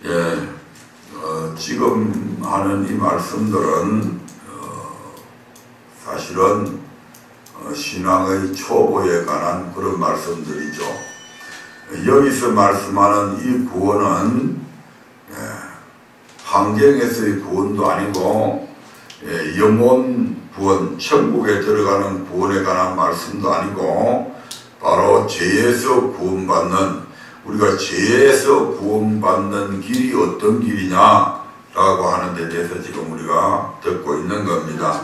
예, 지금 하는 이 말씀들은 사실은 신앙의 초보에 관한 그런 말씀들이죠. 여기서 말씀하는 이 구원은 환경에서의 구원도 아니고 영혼 구원, 천국에 들어가는 구원에 관한 말씀도 아니고 바로 죄에서 구원받는, 우리가 죄에서 구원받는 길이 어떤 길이냐 라고 하는 데 대해서 지금 우리가 듣고 있는 겁니다.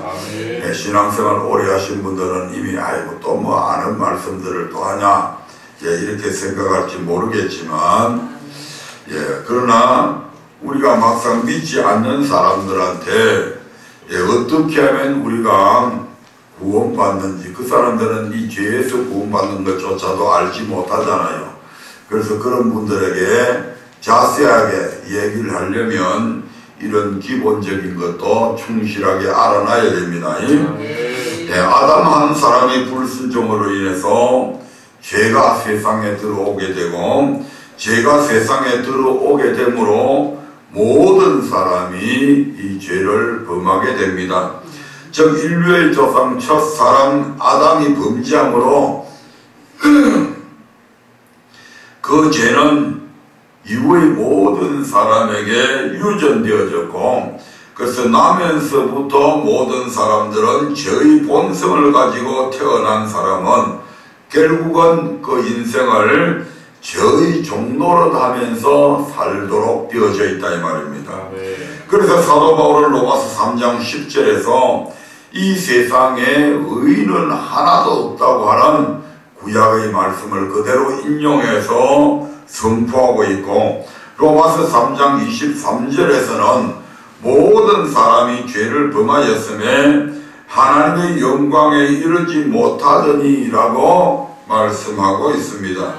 신앙생활 오래 하신 분들은 이미 아이고 또 뭐 아는 말씀들을 또 하냐 이렇게 생각할지 모르겠지만, 그러나 우리가 막상 믿지 않는 사람들한테 어떻게 하면 우리가 구원받는지, 그 사람들은 이 죄에서 구원받는 것조차도 알지 못하잖아요. 그래서 그런 분들에게 자세하게 얘기를 하려면 이런 기본적인 것도 충실하게 알아놔야 됩니다. 아담 한 사람의 불순종으로 인해서 죄가 세상에 들어오게 되고, 죄가 세상에 들어오게 되므로 모든 사람이 이 죄를 범하게 됩니다. 즉 인류의 조상 첫 사람 아담이 범죄함으로 그 죄는 이후의 모든 사람에게 유전되어졌고, 그래서 나면서부터 모든 사람들은 죄의 본성을 가지고 태어난 사람은 결국은 그 인생을 죄의 종노릇 하면서 살도록 되어져 있다 이 말입니다. 그래서 사도 바울은 로마서 3장 10절에서 이 세상에 의인은 하나도 없다고 하는 구약의 말씀을 그대로 인용해서 선포하고 있고, 로마서 3장 23절에서는 모든 사람이 죄를 범하였음에 하나님의 영광에 이르지 못하더니 라고 말씀하고 있습니다.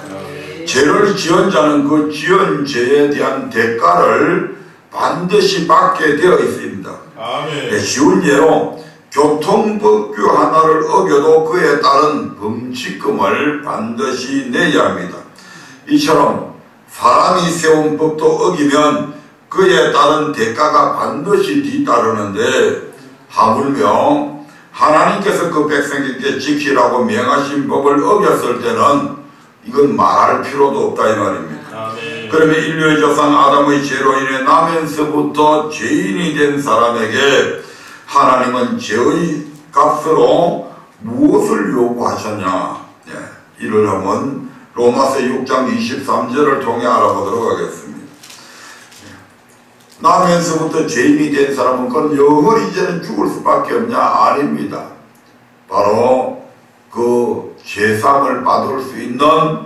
죄를 지은 자는 그 지은 죄에 대한 대가를 반드시 받게 되어 있습니다. 쉬운 예로 교통법규 하나를 어겨도 그에 따른 범칙금을 반드시 내야 합니다. 이처럼 사람이 세운 법도 어기면 그에 따른 대가가 반드시 뒤따르는데, 하물며 하나님께서 그 백성에게 지키라고 명하신 법을 어겼을 때는 이건 말할 필요도 없다 이 말입니다. 그러면 인류의 조상 아담의 죄로 인해 나면서부터 죄인이 된 사람에게 하나님은 죄의 값으로 무엇을 요구하셨냐, 이를 한번 로마서 6장 23절을 통해 알아보도록 하겠습니다. 나면서부터 죄인이 된 사람은 그건 영원히 이제는 죽을 수밖에 없냐? 아닙니다. 바로 그 죄상을 받을 수 있는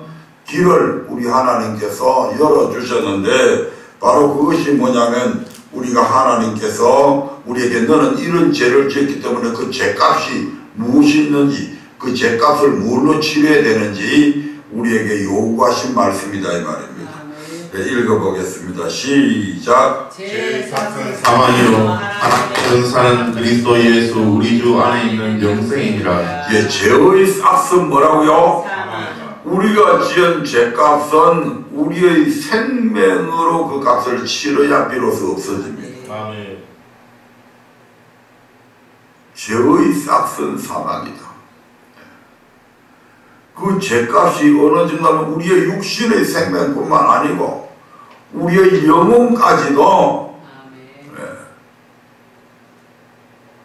길을 우리 하나님께서 열어주셨는데, 바로 그것이 뭐냐면 우리가 하나님께서 우리에게 너는 이런 죄를 지었기 때문에 그 죄값이 무엇이 있는지, 그 죄값을 무엇로 치러야 되는지 우리에게 요구하신 말씀이다 이 말입니다. 읽어보겠습니다. 시작. 죄의 삭은 사망이요 하나님께서 사는 그리스도 예수 우리 주 안에 있는 영생이니라. 죄의 삭은 뭐라고요? 우리가 지은 죄값은 우리의 생명으로 그 값을 치러야 비로소 없어집니다. 죄의 삭은 사망이다. 그 죄값이 어느 정도면 우리의 육신의 생명뿐만 아니고 우리의 영혼까지도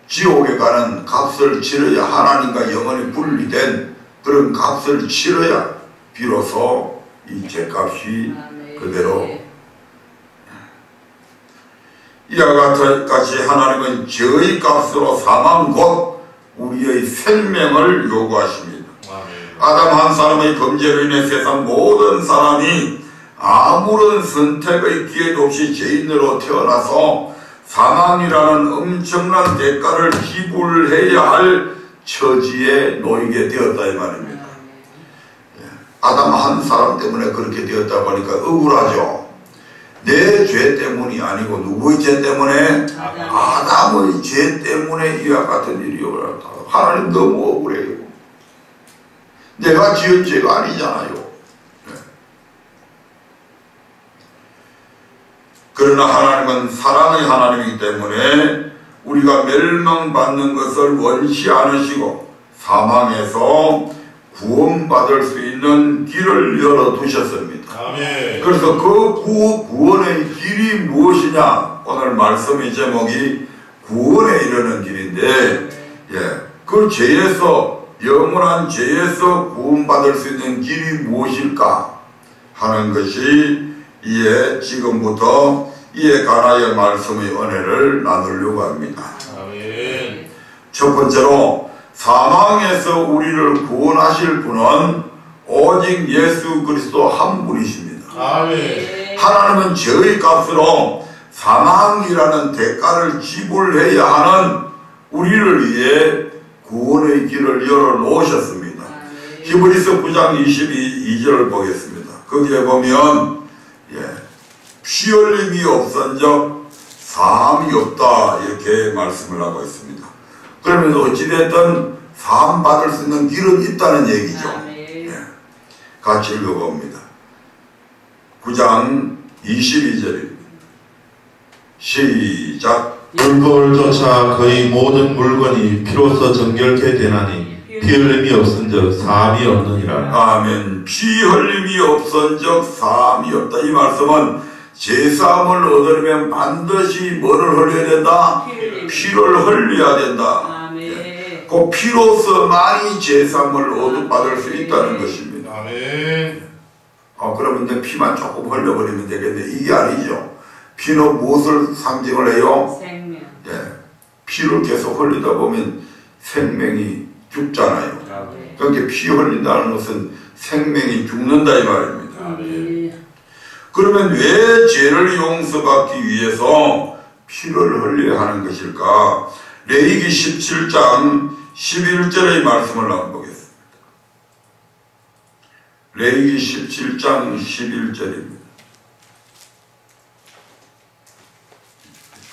지옥에 가는 값을 치러야, 하나님과 영혼이 분리된 그런 값을 치러야 비로소 이 죄값이 그대로. 이와 같이 하나님은 죄의 값으로 사망 곧 우리의 생명을 요구하십니다. 아담 한 사람의 범죄로 인해 세상 모든 사람이 아무런 선택의 기회도 없이 죄인으로 태어나서 사망이라는 엄청난 대가를 지불해야 할 처지에 놓이게 되었다 이 말입니다. 아담 한 사람 때문에 그렇게 되었다 보니까 억울하죠. 내 죄 때문이 아니고 누구의 죄 때문에? 아담의 죄 때문에 이와 같은 일이 일어났다. 하나님 너무 억울해요. 내가 지은 죄가 아니잖아요. 그러나 하나님은 사랑의 하나님이기 때문에 우리가 멸망받는 것을 원치 않으시고 사망에서 구원받을 수 있는 길을 열어두셨습니다. 아멘. 그래서 그 구원의 길이 무엇이냐? 오늘 말씀의 제목이 구원에 이르는 길인데, 그 죄에서, 영원한 죄에서 구원받을 수 있는 길이 무엇일까 하는 것이 지금부터 이에 관하여 말씀의 은혜를 나누려고 합니다. 아멘. 첫 번째로 사망에서 우리를 구원하실 분은 오직 예수 그리스도 한 분이십니다. 아멘. 하나님은 저의 값으로 사망이라는 대가를 지불해야 하는 우리를 위해 구원의 길을 열어놓으셨습니다. 히브리서 9장 22절을 보겠습니다. 거기에 보면 피 흘림이 없은즉 사함이 없다 이렇게 말씀을 하고 있습니다. 그러면 어찌됐든 사함 받을 수 있는 길은 있다는 얘기죠. 같이 읽어봅니다. 9장 22절입니다. 시작. 율법을 쫓아 거의 모든 물건이 피로써 정결케 되나니 피 흘림이 없은즉 사함이 없느니라. 아멘. 피 흘림이 없은즉 사함이 없다. 이 말씀은 제사함을 얻으려면 반드시 뭐를 흘려야 된다? 피를 흘려야 된다. 그 피로서만이 제사함을 받을 수 있다는 것입니다. 아멘. 그러면 내 피만 조금 흘려버리면 되겠네. 이게 아니죠. 피는 무엇을 상징을 해요? 생명. 피를 계속 흘리다 보면 생명이 죽잖아요. 그러니까 피 흘린다는 것은 생명이 죽는다 이 말입니다. 그러면 왜 죄를 용서받기 위해서 피를 흘려야 하는 것일까? 레위기 17장 11절의 말씀을 한번 보겠습니다. 레위기 17장 11절입니다.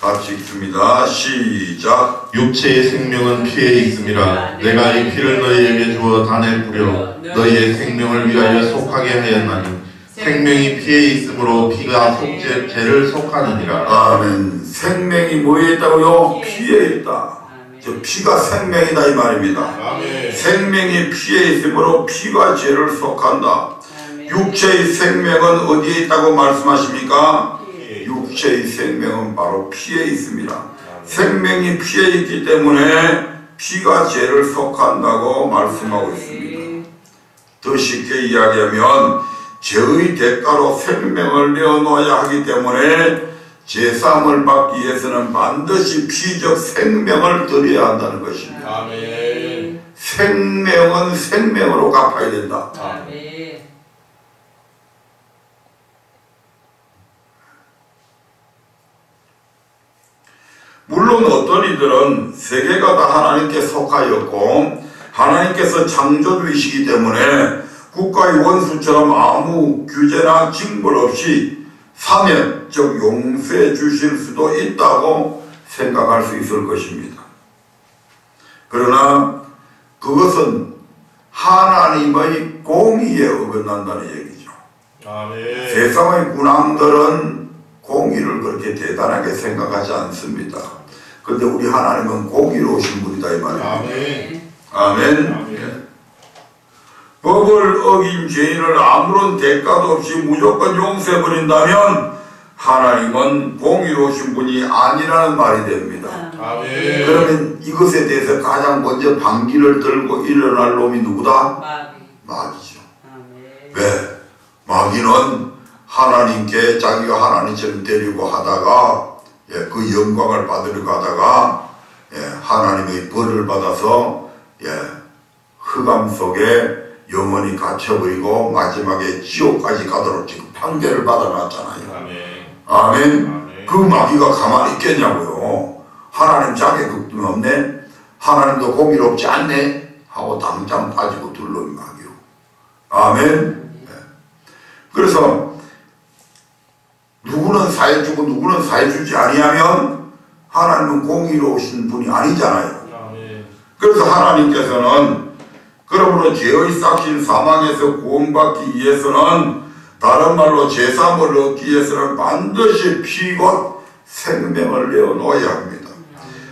같이 읽습니다. 시작. 육체의 생명은 피에 있음이라. 내가 이 피를 너희에게 주어 단에 뿌려 너희의 생명을 위하여 속하게 하였나니 생명이 피에 있으므로 피가 죄를 속하느니라. 아멘. 생명이 뭐에 있다고요? 피에 있다. 저 피가 생명이다 이 말입니다. 아멘. 생명이 피에 있으므로 피가 죄를 속한다. 육체의 생명은 어디에 있다고 말씀하십니까? 육체의 생명은 바로 피에 있습니다. 생명이 피에 있기 때문에 피가 죄를 속한다고 말씀하고 있습니다. 더 쉽게 이야기하면 죄의 대가로 생명을 내어놓아야 하기 때문에 제사함을 받기 위해서는 반드시 피적 생명을 드려야 한다는 것입니다. 아멘. 생명은 생명으로 갚아야 된다. 아멘. 물론 어떤 이들은 세계가 다 하나님께 속하였고 하나님께서 창조주이시기 때문에 국가의 원수처럼 아무 규제나 징벌 없이 사면, 즉 용서해 주실 수도 있다고 생각할 수 있을 것입니다. 그러나 그것은 하나님의 공의에 어긋난다는 얘기죠. 아멘. 세상의 군왕들은 공의를 그렇게 대단하게 생각하지 않습니다. 그런데 우리 하나님은 공의로우신 분이다 이 말입니다. 아멘. 아멘. 법을 어긴 죄인을 아무런 대가도 없이 무조건 용서해버린다면 하나님은 공의로우신 분이 아니라는 말이 됩니다. 아멘. 그러면 이것에 대해서 가장 먼저 방귀를 들고 일어날 놈이 누구다? 마귀죠. 왜? 마귀는 하나님께 자기가 하나님처럼 되려고 하다가 그 영광을 받으려고 하다가 하나님의 벌을 받아서 흑암 속에 영원히 갇혀버리고 마지막에 지옥까지 가도록 지금 판결을 받아놨잖아요. 아멘. 아멘. 그 마귀가 가만히 있겠냐고요. 하나님 자격도 없네. 하나님도 공의롭지 않네 하고 당장 빠지고 둘러온 마귀요. 아멘. 그래서 누구는 사해주고 누구는 사해주지 아니하면 하나님은 공의로우신 분이 아니잖아요. 그래서 하나님께서는 그러므로 죄의 싹신 사망에서 구원받기 위해서는 다른 말로 제사함을 얻기 위해서는 반드시 피 곧 생명을 내어놓아야 합니다.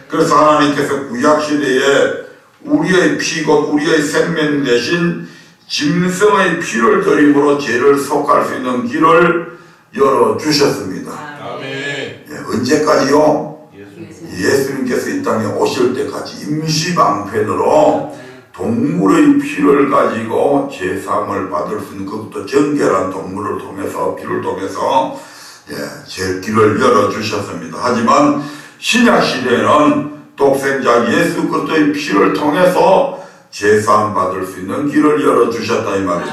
그래서 하나님께서 구약시대에 우리의 피 곧 우리의 생명 대신 짐승의 피를 드림으로 죄를 속할 수 있는 길을 열어주셨습니다. 아멘. 언제까지요? 예수님께서 이 땅에 오실 때까지 임시방편으로 동물의 피를 가지고 제사함을 받을 수 있는, 그것도 정결한 동물을 통해서, 피를 통해서 제 길을 열어주셨습니다. 하지만 신약시대에는 독생자 예수 그리스도의 피를 통해서 제사함 받을 수 있는 길을 열어주셨다 이 말이죠.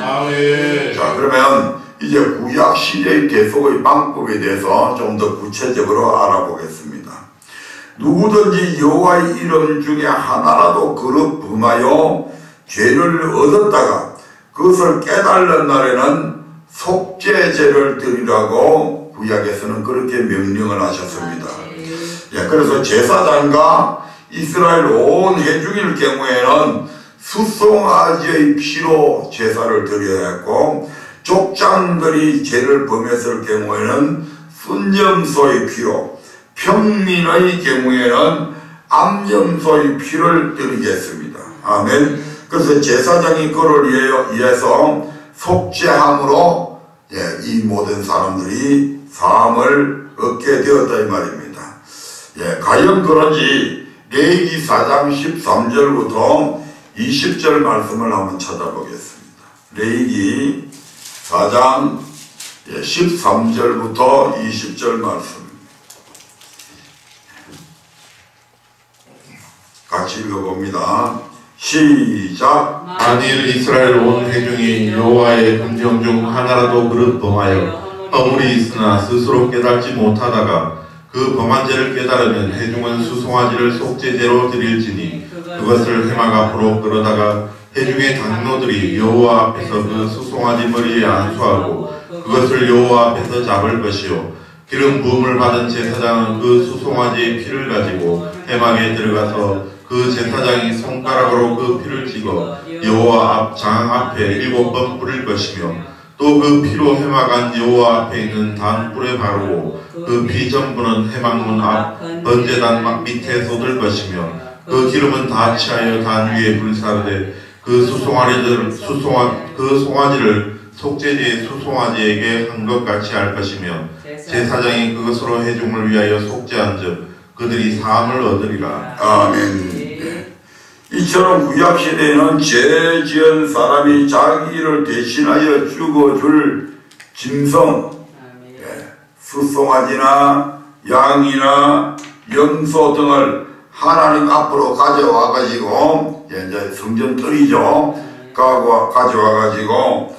자, 그러면 이제 구약시대의 대속의 방법에 대해서 좀 더 구체적으로 알아보겠습니다. 누구든지 여호와의 이름 중에 하나라도 그릇 범하여 죄를 얻었다가 그것을 깨달는 날에는 속죄제를 드리라고 구약에서는 그렇게 명령을 하셨습니다. 그래서 제사장과 이스라엘 온 회중일 경우에는 수송아지의 피로 제사를 드려야 했고, 족장들이 죄를 범했을 경우에는 순염소의 피로, 평민의 경우에는 암염소의 피를 드리겠습니다. 아멘. 그래서 제사장이 그를 위해서 속죄함으로 이 모든 사람들이 사함을 얻게 되었다 이 말입니다. 과연 그런지 레위기 4장 13절부터 20절 말씀을 한번 찾아보겠습니다. 레위기 4장 13절부터 20절 말씀 같이 읽어봅니다. 시작. 만일 이스라엘 온 회중이 여호와의 금령 중 하나라도 그릇 범하여 허물이 있으나 스스로 깨닫지 못하다가 그 범한 죄를 깨달으면 회중은 수송아지를 속죄제로 드릴지니 그것을 회막 앞으로 끌어다가 회중의 장로들이 여호와 앞에서 그 수송아지 머리에 안수하고 그것을 여호와 앞에서 잡을 것이요, 기름 부음을 받은 제사장은 그 수송아지의 피를 가지고 회막에 들어가서 그 제사장이 손가락으로 그 피를 찍어 여호와 앞 장 앞에 7번 뿌릴 것이며, 또 그 피로 회막 안 여호와 앞에 있는 단 뿔에 바르고 그 피 전부는 회막문 앞 번제단 밑에 쏟을 것이며, 그 기름은 다 취하여 단 위에 불사르되 그 송아지를 속죄제의 수송아지에게 한 것 같이 할 것이며, 제사장이 그것으로 회중을 위하여 속죄한즉 그들이 사함을 얻으리라. 아멘. 이처럼 구약시대에는 죄 지은 사람이 자기를 대신하여 죽어줄 짐승, 수송아지나 양이나 염소 등을 하나님 앞으로 가져와가지고, 이제 성전뜰이죠. 가져와가지고,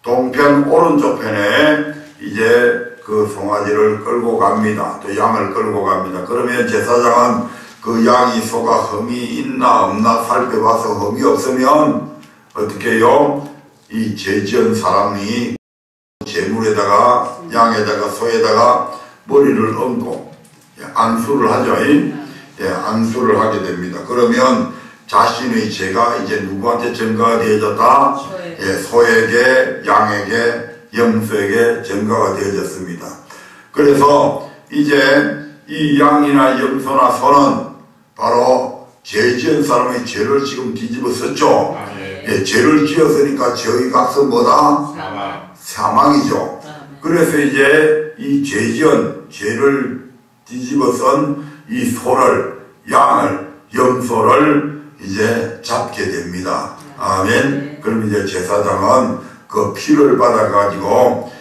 동편 오른쪽 편에 이제 그 송아지를 끌고 갑니다. 또 양을 끌고 갑니다. 그러면 제사장은 그 양이 소가 흠이 있나 없나 살펴봐서 흠이 없으면 어떻게 해요? 이 죄 지은 사람이 제물에다가 양에다가 소에다가 머리를 얹고 안수를 하죠. 안수를 하게 됩니다. 그러면 자신의 죄가 이제 누구한테 전가가 되어졌다? 소에게, 양에게, 염소에게 전가가 되어졌습니다. 그래서 이제 이 양이나 염소나 소는 바로 죄 지은 사람의 죄를 지금 뒤집어 썼죠. 죄를 지었으니까 죄의 값은 뭐다? 사망이죠. 그래서 이제 이 죄 지은 죄를 뒤집어 쓴 이 소를, 양을, 염소를 이제 잡게 됩니다. 아멘. 그럼 이제 제사장은 그 피를 받아가지고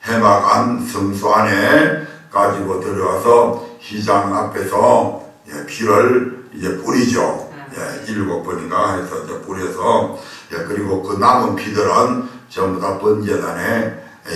회막 안 성소 안에 가지고 들어와서 시장 앞에서 피를 이제 뿌리죠. 7번인가 해서 이제 뿌려서 그리고 그 남은 피들은 전부 다 번제단에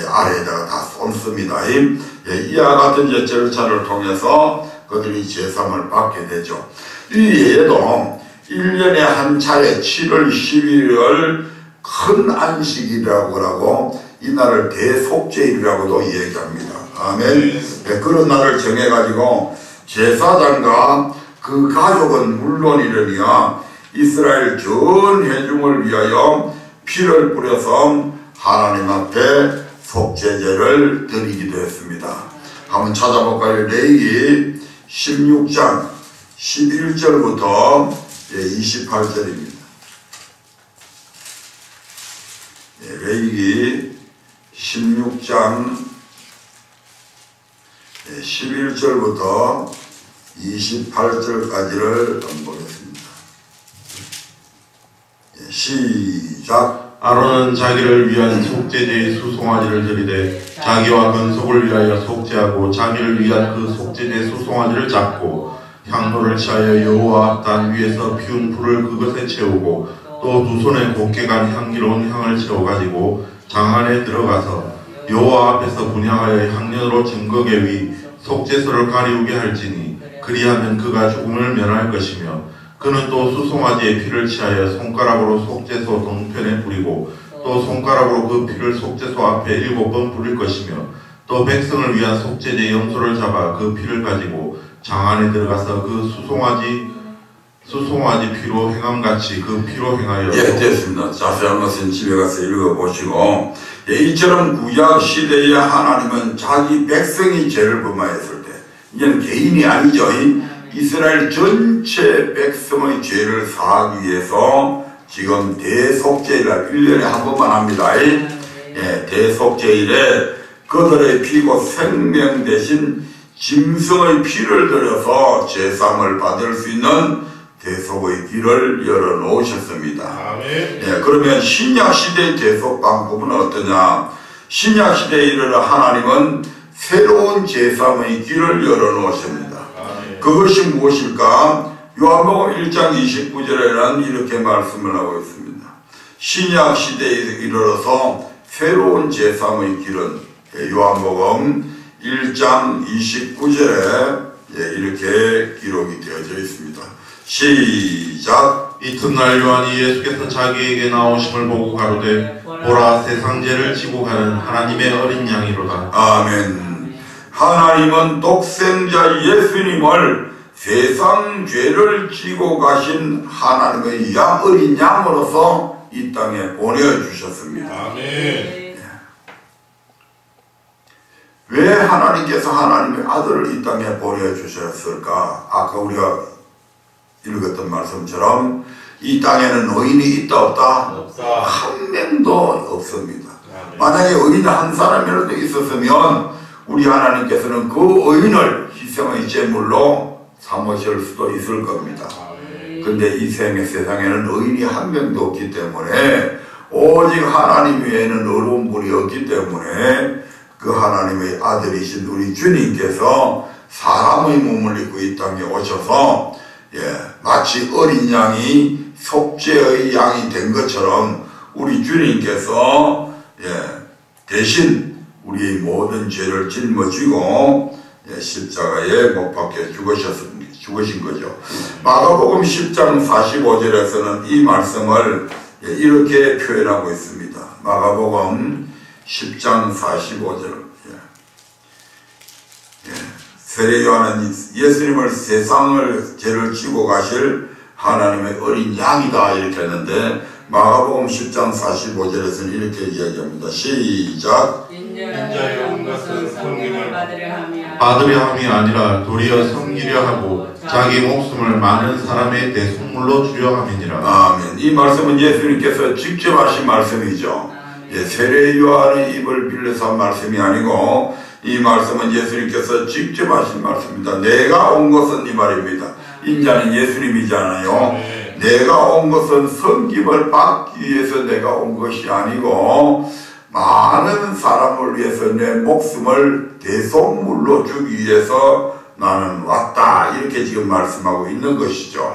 아래에다가 다 쏟습니다. 이와 같은 이제 절차를 통해서 그들이 제사함을 받게 되죠. 이 외에도 1년에 한 차례 7월 11일 큰 안식이라고 하고 이날을 대속죄일이라고도 얘기합니다. 아멘. 그런 날을 정해가지고 제사장과 그 가족은 물론이려니와 이스라엘 전 회중을 위하여 피를 뿌려서 하나님 앞에 속죄제를 드리기도 했습니다. 한번 찾아볼까요? 레위기 16장 11절부터 28절입니다. 레위기 16장 11절부터 28절까지를 보겠습니다. 시작. 아론은 자기를 위한 속죄제의 수송아지를 드리되 자기와 근속을 위하여 속죄하고 자기를 위한 그 속죄제 수송아지를 잡고 향로를 취하여 여호와 앞단 위에서 피운 불을 그것에 채우고 또 두 손에 곱게 간 향기로운 향을 채워가지고 장 안에 들어가서 여호와 앞에서 분향하여 향년으로 증거계 위 속죄소를 가리우게 할지니 그리하면 그가 죽음을 면할 것이며 그는 또 수송아지의 피를 취하여 손가락으로 속죄소 동편에 뿌리고 또 손가락으로 그 피를 속죄소 앞에 7번 뿌릴 것이며 또 백성을 위한 속죄제 염소를 잡아 그 피를 가지고 장 안에 들어가서 그 수송아지 피로 행함같이 그 피로 행하여. 예, 됐습니다. 자세한 것은 집에 가서 읽어보시고, 이처럼 구약 시대에 하나님은 자기 백성이 죄를 범하였을 때, 이제는 개인이 아니죠. 이스라엘 전체 백성의 죄를 사하기 위해서 지금 대속죄일을 1년에 한 번만 합니다. 예, 대속죄일에 그들의 피고 생명 대신 짐승의 피를 들여서 제사함을 받을 수 있는 대속의 길을 열어놓으셨습니다. 예, 그러면 신약시대의 대속 방법은 어떠냐? 신약시대에 이르러 하나님은 새로운 제사함의 길을 열어놓으십니다. 그것이 무엇일까? 요한복음 1장 29절에는 이렇게 말씀을 하고 있습니다. 신약시대에 이르러서 새로운 제사함의 길은 요한복음 1장 29절에 이렇게 기록이 되어져 있습니다. 시작. 이튿날 요한이 예수께서 자기에게 나오심을 보고 가로되 보라 세상 죄를 지고 가는 하나님의 어린 양이로다. 아멘. 하나님은 독생자 예수님을 세상 죄를 지고 가신 하나님의 어린 양으로서 이 땅에 보내주셨습니다. 아멘. 왜 하나님께서 하나님의 아들을 이 땅에 보내주셨을까? 아까 우리가 읽었던 말씀처럼 이 땅에는 의인이 있다 없다? 없다. 한 명도 없습니다. 만약에 의인 한 사람이라도 있었으면 우리 하나님께서는 그 의인을 희생의 제물로 삼으실 수도 있을 겁니다. 근데 이 세상에는 의인이 한 명도 없기 때문에 오직 하나님 외에는 의로운 분이 없기 때문에 그 하나님의 아들이신 우리 주님께서 사람의 몸을 입고 이 땅에 오셔서 마치 어린 양이 속죄의 양이 된 것처럼 우리 주님께서 대신 우리의 모든 죄를 짊어지고 십자가에 못 박혀 죽으신 거죠. 마가복음 10장 45절에서는 이 말씀을 이렇게 표현하고 있습니다. 마가복음 10장 45절. 세례 요한은 예수님을 세상을 죄를 지고 가실 하나님의 어린 양이다 이렇게 했는데 마가복음 10장 45절에서는 이렇게 이야기합니다. 시작. 인자의 온 것은 섬김을 받으려 함이 아니라 도리어 섬기려 하고 자기 목숨을 많은 사람의 대속물로 주려 함이니라. 아멘. 이 말씀은 예수님께서 직접 하신 말씀이죠. 세례 요한의 입을 빌려서 한 말씀이 아니고 이 말씀은 예수님께서 직접 하신 말씀입니다. 내가 온 것은 이 말입니다. 인자는 예수님이잖아요. 내가 온 것은 섬김을 받기 위해서 내가 온 것이 아니고 많은 사람을 위해서 내 목숨을 대속물로 주기 위해서 나는 왔다 이렇게 지금 말씀하고 있는 것이죠.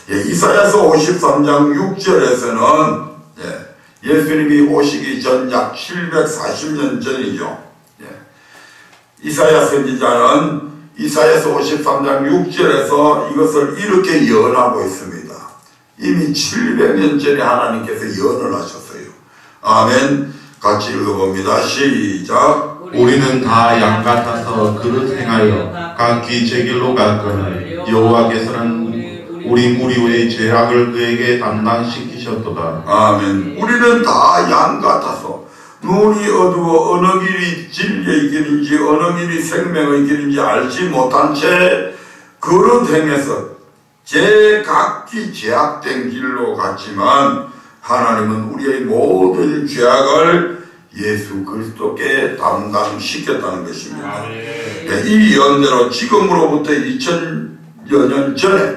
이사야서 53장 6절에서는 예수님이 오시기 전 약 740년 전이죠. 이사야 선지자는 이사야서 53장 6절에서 이것을 이렇게 예언하고 있습니다. 이미 700년 전에 하나님께서 예언을 하셨어요. 아멘. 같이 읽어봅니다. 시작. 우리는 다 양 같아서 그릇 행하여 각기 제 길로 갔거늘 여호와께서는 우리 무리의 죄악을 그에게 담당시키셨도다. 아멘. 우리는 다 양 같아서 눈이 어두워 어느 길이 진리의 길인지 어느 길이 생명의 길인지 알지 못한 채 그릇 행해서 제각기 제약된 길로 갔지만 하나님은 우리의 모든 죄악을 예수 그리스도께 담당시켰다는 것입니다. 이 예언대로 지금으로부터 2000여 년 전에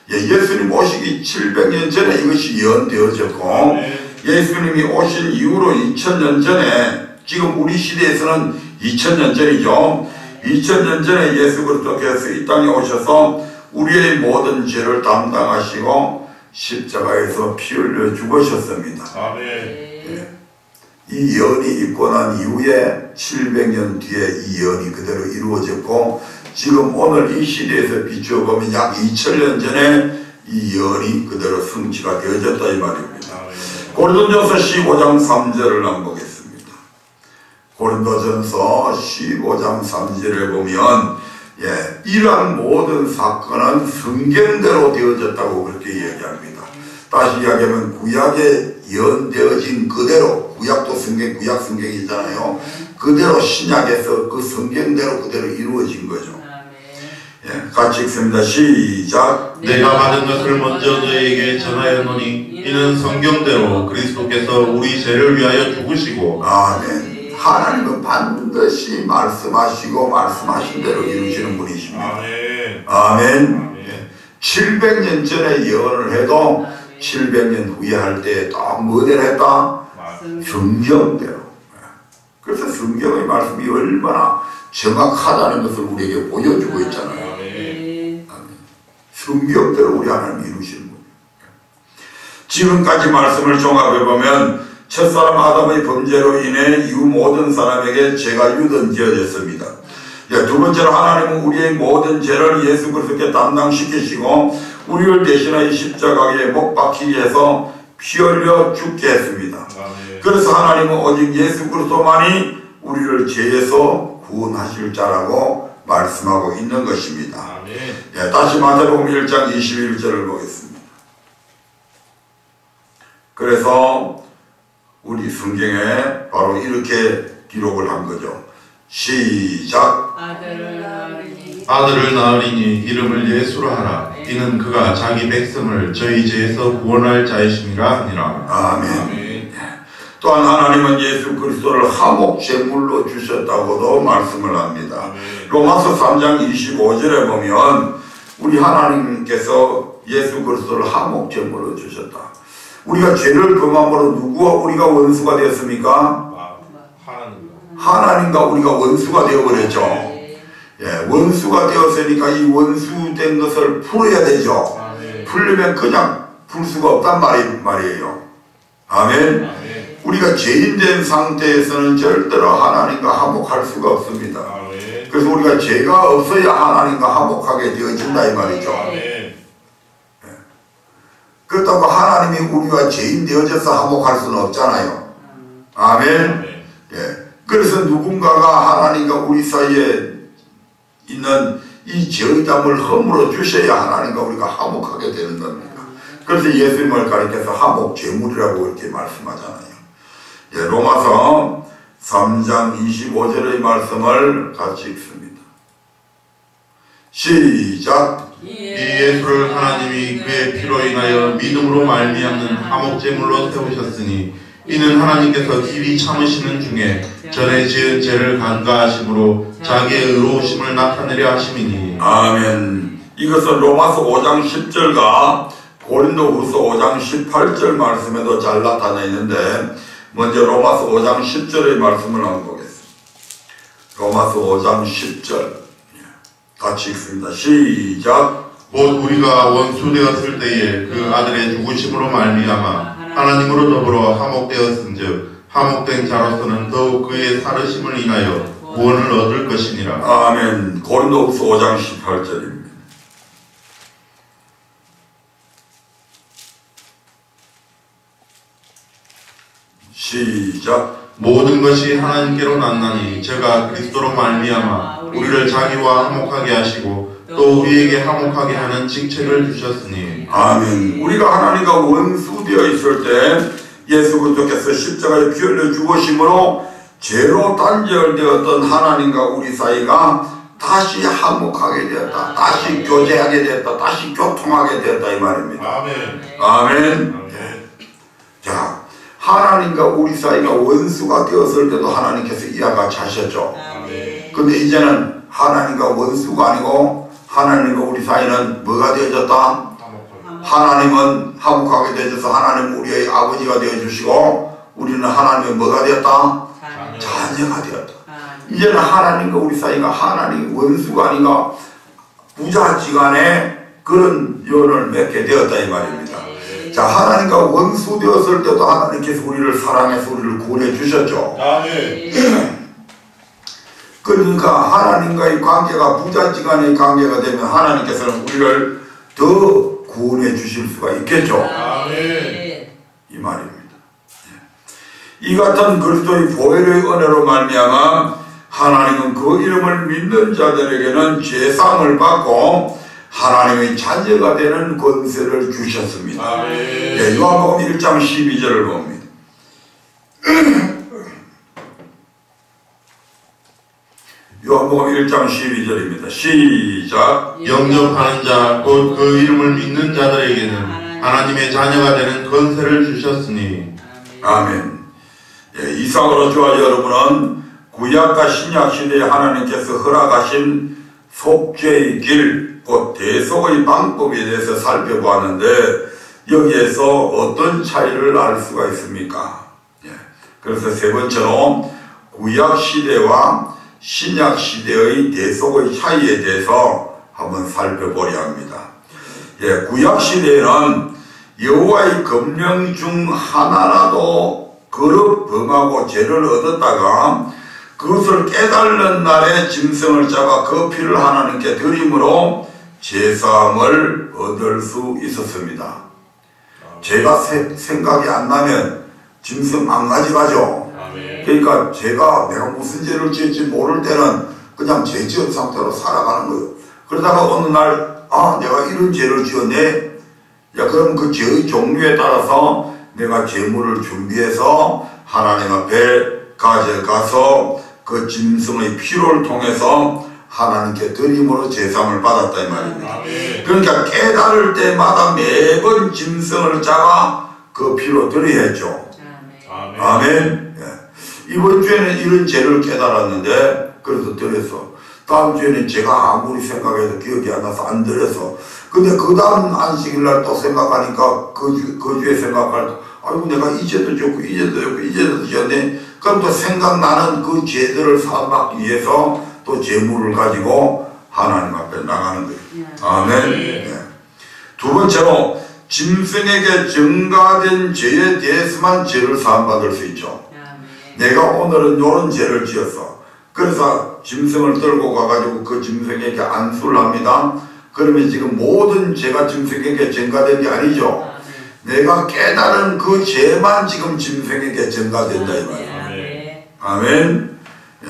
예수님 오시기 700년 전에 이것이 예언되어졌고 예수님이 오신 이후로 2000년 전에 지금 우리 시대에서는 2000년 전이죠. 2000년 전에 예수 그리스도께서 이 땅에 오셔서 우리의 모든 죄를 담당하시고 십자가에서 피 흘려 죽으셨습니다. 이 예언이 있고 난 이후에 700년 뒤에 이 예언이 그대로 이루어졌고 지금 오늘 이 시대에서 비추어보면 약 2000년 전에 이 예언이 그대로 성취가 되어졌다 이 말입니다. 고린도전서 15장 3절을 한번 보겠습니다. 고린도전서 15장 3절에 보면 이러한 모든 사건은 성경대로 되어졌다고 그렇게 이야기합니다. 다시 이야기하면 구약에 예언되어진 그대로, 구약도 성경, 구약 성경이잖아요. 그대로 신약에서 그 성경대로 그대로 이루어진 거죠. 같이 읽습니다. 시작. 내가 받은 것을 먼저 너에게 전하였노니 이는 성경대로 그리스도께서 우리 죄를 위하여 죽으시고. 아멘. 하나님은 반드시 말씀하시고 말씀하신 대로 이루시는 분이십니다. 아멘. 700년 전에 예언을 해도 700년 후에 할 때 딱 뭐대로 했다? 성경대로. 그래서 성경의 말씀이 얼마나 정확하다는 것을 우리에게 보여주고 있잖아요. 성경대로 우리 하나님이 이루시는 거예요. 지금까지 말씀을 종합해보면 첫사람 아담의 범죄로 인해 이후 모든 사람에게 죄가 유전되어졌습니다. 두 번째로 하나님은 우리의 모든 죄를 예수 그리스도께 담당시키시고 우리를 대신하여 십자가에 못 박히게 해서 피 흘려 죽게 했습니다. 그래서 하나님은 오직 예수 그리스도만이 우리를 죄에서 구원하실 자라고 말씀하고 있는 것입니다. 다시 마태복음 1장 21절을 보겠습니다. 그래서 우리 성경에 바로 이렇게 기록을 한 거죠. 시작. 아들을 낳으리니 이름을 예수로 하라. 이는 그가 자기 백성을 저희 죄에서 구원할 자이심이라 하니라. 아멘. 또한 하나님은 예수 그리스도를 화목 제물로 주셨다고도 말씀을 합니다. 로마서 3장 25절에 보면 우리 하나님께서 예수 그리스도를 화목 제물로 주셨다. 우리가 죄를 범함으로 누구와 우리가 원수가 되었습니까? 하나님과 우리가 원수가 되어버렸죠. 원수가 되었으니까 이 원수된 것을 풀어야 되죠. 풀려면 그냥 풀 수가 없단 말이에요. 아멘. 우리가 죄인된 상태에서는 절대로 하나님과 화목할 수가 없습니다. 그래서 우리가 죄가 없어야 하나님과 화목하게 되어진다 이 말이죠. 그렇다고 하나님이 우리가 죄인 되어져서 화목할 수는 없잖아요. 아멘. 그래서 누군가가 하나님과 우리 사이에 있는 이 죄의담을 허물어 주셔야 하나님과 우리가 화목하게 되는 겁니다. 그래서 예수님을 가리켜서 화목 제물이라고 이렇게 말씀하잖아요. 로마서 3장 25절의 말씀을 같이 읽습니다. 시작. 이 예수를 하나님이 그의 피로 인하여 믿음으로 말미암는 화목제물로 세우셨으니 이는 하나님께서 길이 참으시는 중에 전에 지은 죄를 간과하심으로 자기의 의로우심을 나타내려 하심이니. 아멘. 이것은 로마서 5장 10절과 고린도후서 5장 18절 말씀에도 잘 나타나 있는데 먼저 로마서 5장 10절의 말씀을 한번 보겠습니다. 로마서 5장 10절 같이 읽습니다. 시작. 곧 우리가 원수 되었을 때에 그 아들의 죽으심으로 말미암아 하나님으로 더불어 화목되었은즉 화목된 자로서는 더욱 그의 살으심을 인하여 구원을 얻을 것이니라. 아멘. 고린도후서 5장 18절입니다. 시작. 모든 것이 하나님께로 났나니 제가 그리스도로 말미암아 우리를 자기와 화목하게 하시고 또 우리에게 화목하게 하는 직책을 주셨으니. 아멘. 우리가 하나님과 원수되어 있을 때 예수 그리스도께서 십자가에 피 흘려 죽으심으로 죄로 단절되었던 하나님과 우리 사이가 다시 화목하게 되었다. 다시 교제하게 되었다. 다시 교통하게 되었다 이 말입니다. 아멘. 아멘. 네. 자, 하나님과 우리 사이가 원수가 되었을 때도 하나님께서 이와 같이 하셨죠. 근데 이제는 하나님과 원수가 아니고 하나님과 우리 사이는 뭐가 되어졌다? 하나님은 화목하게 되어져서 하나님 우리의 아버지가 되어주시고 우리는 하나님의 뭐가 되었다? 자녀가 되었다. 이제는 하나님과 우리 사이가 하나님의 원수가 아닌가 부자지간에 그런 연을 맺게 되었다 이 말입니다. 자, 하나님과 원수 되었을 때도 하나님께서 우리를 사랑해서 우리를 구원해 주셨죠. 그러니까 하나님과의 관계가 부자지간의 관계가 되면 하나님께서는 우리를 더 구원해 주실 수가 있겠죠. 이 말입니다. 이 같은 그리스도의 보혈의 은혜로 말미암아 하나님은 그 이름을 믿는 자들에게는 죄사함을 받고 하나님의 자녀가 되는 권세를 주셨습니다. 네, 요한복음 1장 12절을 봅니다. 요한복음 1장 12절입니다. 시작. 영접하는 자 곧 그 이름을 믿는 자들에게는 하나님의 자녀가 되는 권세를 주셨으니. 아멘. 예, 이상으로 저와 여러분은 구약과 신약 시대에 하나님께서 허락하신 속죄의 길, 곧 대속의 방법에 대해서 살펴보았는데 여기에서 어떤 차이를 알 수가 있습니까? 예, 그래서 세 번째로 구약 시대와 신약 시대의 대속의 차이에 대해서 한번 살펴보려 합니다. 예, 구약 시대에는 여호와의 검령 중 하나라도 거듭 범하고 죄를 얻었다가 그것을 깨달는 날에 짐승을 잡아 그 피를 하나님께 드림으로 제사함을 얻을 수 있었습니다. 죄가 생각이 안 나면 짐승 안 가져가죠. 그러니까 내가 무슨 죄를 지었지 모를 때는 그냥 죄 지은 상태로 살아가는 거예요. 그러다가 어느 날 내가 이런 죄를 지었네. 야, 그럼 그 죄의 종류에 따라서 내가 제물을 준비해서 하나님 앞에 가져가서 그 짐승의 피를 통해서 하나님께 드림으로 제사함을 받았다 이 말입니다. 그러니까 깨달을 때마다 매번 짐승을 잡아 그 피로 드려야 했죠. 아멘. 예. 이번 주에는 이런 죄를 깨달았는데 그래서 드렸어. 다음 주에는 제가 아무리 생각해도 기억이 안 나서 안 드렸어. 근데 그 다음 안식일날 또 생각하니까 그 주에 생각할 때 아이고 내가 이제도 졌고 이제도 졌고 이제도 졌네. 그럼 또 생각나는 그 죄들을 사하기 위해서 또 제물을 가지고 하나님 앞에 나가는 거예요. 아멘. 네. 두 번째로 짐승에게 증가된 죄에 대해서만 죄를 사함받을 수 있죠. 내가 오늘은 이런 죄를 지었어. 그래서 짐승을 들고 가가지고 그 짐승에게 안수를 합니다. 그러면 지금 모든 죄가 짐승에게 증가된 게 아니죠. 내가 깨달은 그 죄만 지금 짐승에게 증가된다 이 말이에요. 아멘. 예.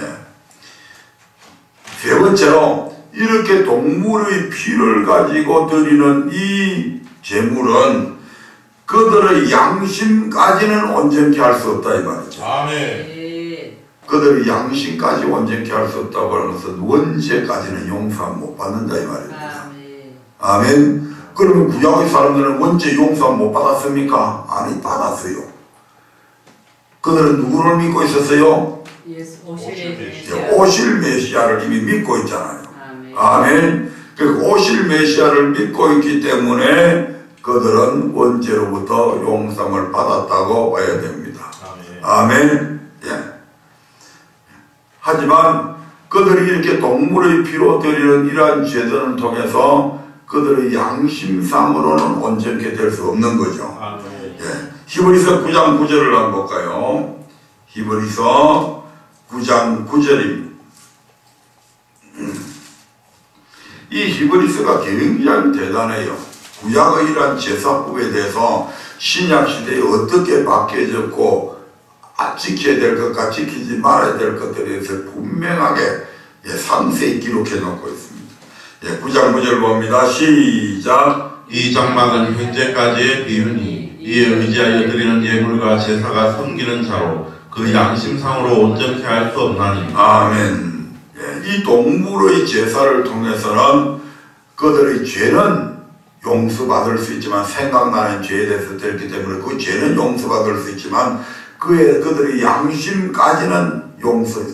세 번째로 이렇게 동물의 피를 가지고 드리는 이 제물은 그들의 양심까지는 온전케 할 수 없다 이 말이죠. 아멘. 그들의 양심까지 온전케 할 수 없다고 하는 것은 원죄까지는 용서 못 받는다 이 말입니다. 아멘. 그러면 구약의 사람들은 원죄 용서 못 받았습니까? 아니, 받았어요. 그들은 누구를 믿고 있었어요? 오실 메시아를 이미 믿고 있잖아요. 아멘. 그 오실 메시아를 믿고 있기 때문에 그들은 원죄로부터 용서를 받았다고 봐야 됩니다. 아멘. 예. 하지만 그들이 이렇게 동물의 피로 드리는 이러한 제도를 통해서 그들의 양심상으로는 온전케 될 수 없는 거죠. 예. 히브리서 9장 9절을 한번 볼까요? 히브리서 9장 9절입니다. 이 히브리서가 굉장히 대단해요. 구약의 이러한 제사법에 대해서 신약시대에 어떻게 바뀌어졌고 지켜야 될 것과 지키지 말아야 될 것들에 대해서 분명하게 상세히 기록해 놓고 있습니다. 9장 9절 봅니다. 시작. 이 장막은 현재까지의 비유니 이에 의지하여 드리는 예물과 제사가 섬기는 자로 그 양심상으로 온전케 할 수 없나니. 아멘. 이 동물의 제사를 통해서는 그들의 죄는 용서받을 수 있지만, 생각나는 죄에 대해서 됐기 때문에 그 죄는 용서받을 수 있지만 그들의 양심까지는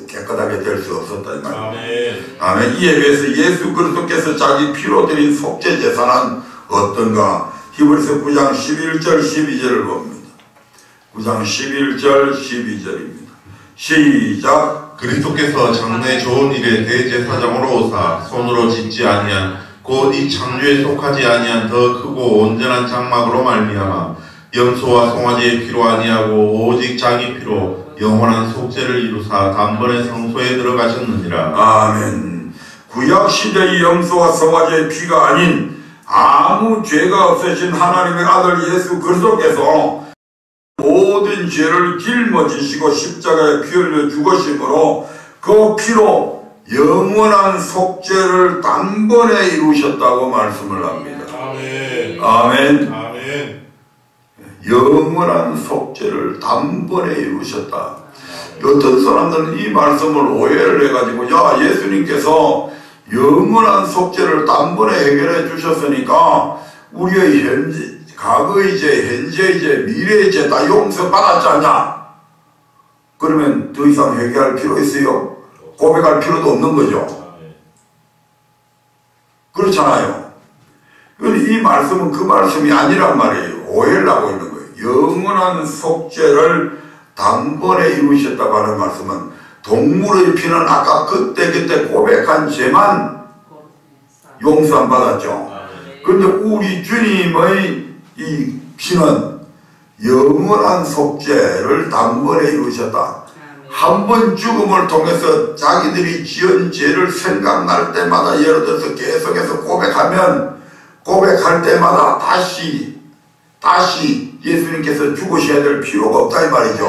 깨끗하게 될 수 없었다 이 말입니다. 아멘. 아멘. 이에 비해서 예수 그리스도께서 자기 피로 드린 속죄 제사는 어떤가? 히브리서 9장 11절 12절을 봅니다. 9장 11절 12절입니다. 시작. 그리스도께서 장래 좋은 일에 대제사장으로 오사 손으로 짓지 아니한 곧 이 창조에 속하지 아니한 더 크고 온전한 장막으로 말미암아 염소와 송아지의 피로 아니하고 오직 자기 피로 영원한 속죄를 이루사 단번에 성소에 들어가셨느니라. 아멘. 구약 시대의 염소와 송아지의 피가 아닌 아무 죄가 없으신 하나님의 아들 예수 그리스도께서 모든 죄를 짊어지시고 십자가에 피 흘려 죽으심으로 그 피로 영원한 속죄를 단번에 이루셨다고 말씀을 합니다. 아멘. 아멘. 아멘. 영원한 속죄를 단번에 이루셨다. 어떤 사람들은 이 말씀을 오해를 해가지고, 야, 예수님께서 영원한 속죄를 단번에 해결해 주셨으니까 우리의 과거의 죄, 현재의 죄, 미래의 죄 다 용서받았지 않냐? 그러면 더 이상 회개할 필요 있어요? 고백할 필요도 없는 거죠. 그렇잖아요. 이 말씀은 그 말씀이 아니란 말이에요. 오해를 하고 있는 거예요. 영원한 속죄를 단번에 이루셨다고 하는 말씀은 동물의 피는 아까 그때 고백한 죄만 용서 안 받았죠. 그런데 우리 주님의 이 피는 영원한 속죄를 단번에 이루셨다. 한 번 죽음을 통해서 자기들이 지은 죄를 생각날 때마다, 예를 들어서 계속해서 고백할 때마다 다시 예수님께서 죽으셔야 될 필요가 없다 이 말이죠.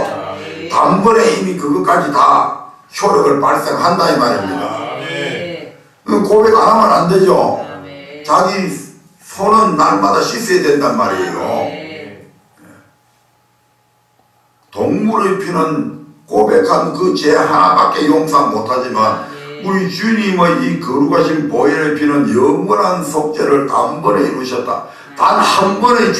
단번에 이미 그것까지 다 효력을 발생한다 이 말입니다. 고백 안 하면 안 되죠. 자기 손은 날마다 씻어야 된단 말이에요. 동물의 피는 고백한 그 죄 하나밖에 용서 못하지만 우리 주님의 이 거룩하신 보혈의 피는 영원한 속죄를 단번에 이루셨다. 단 한 번의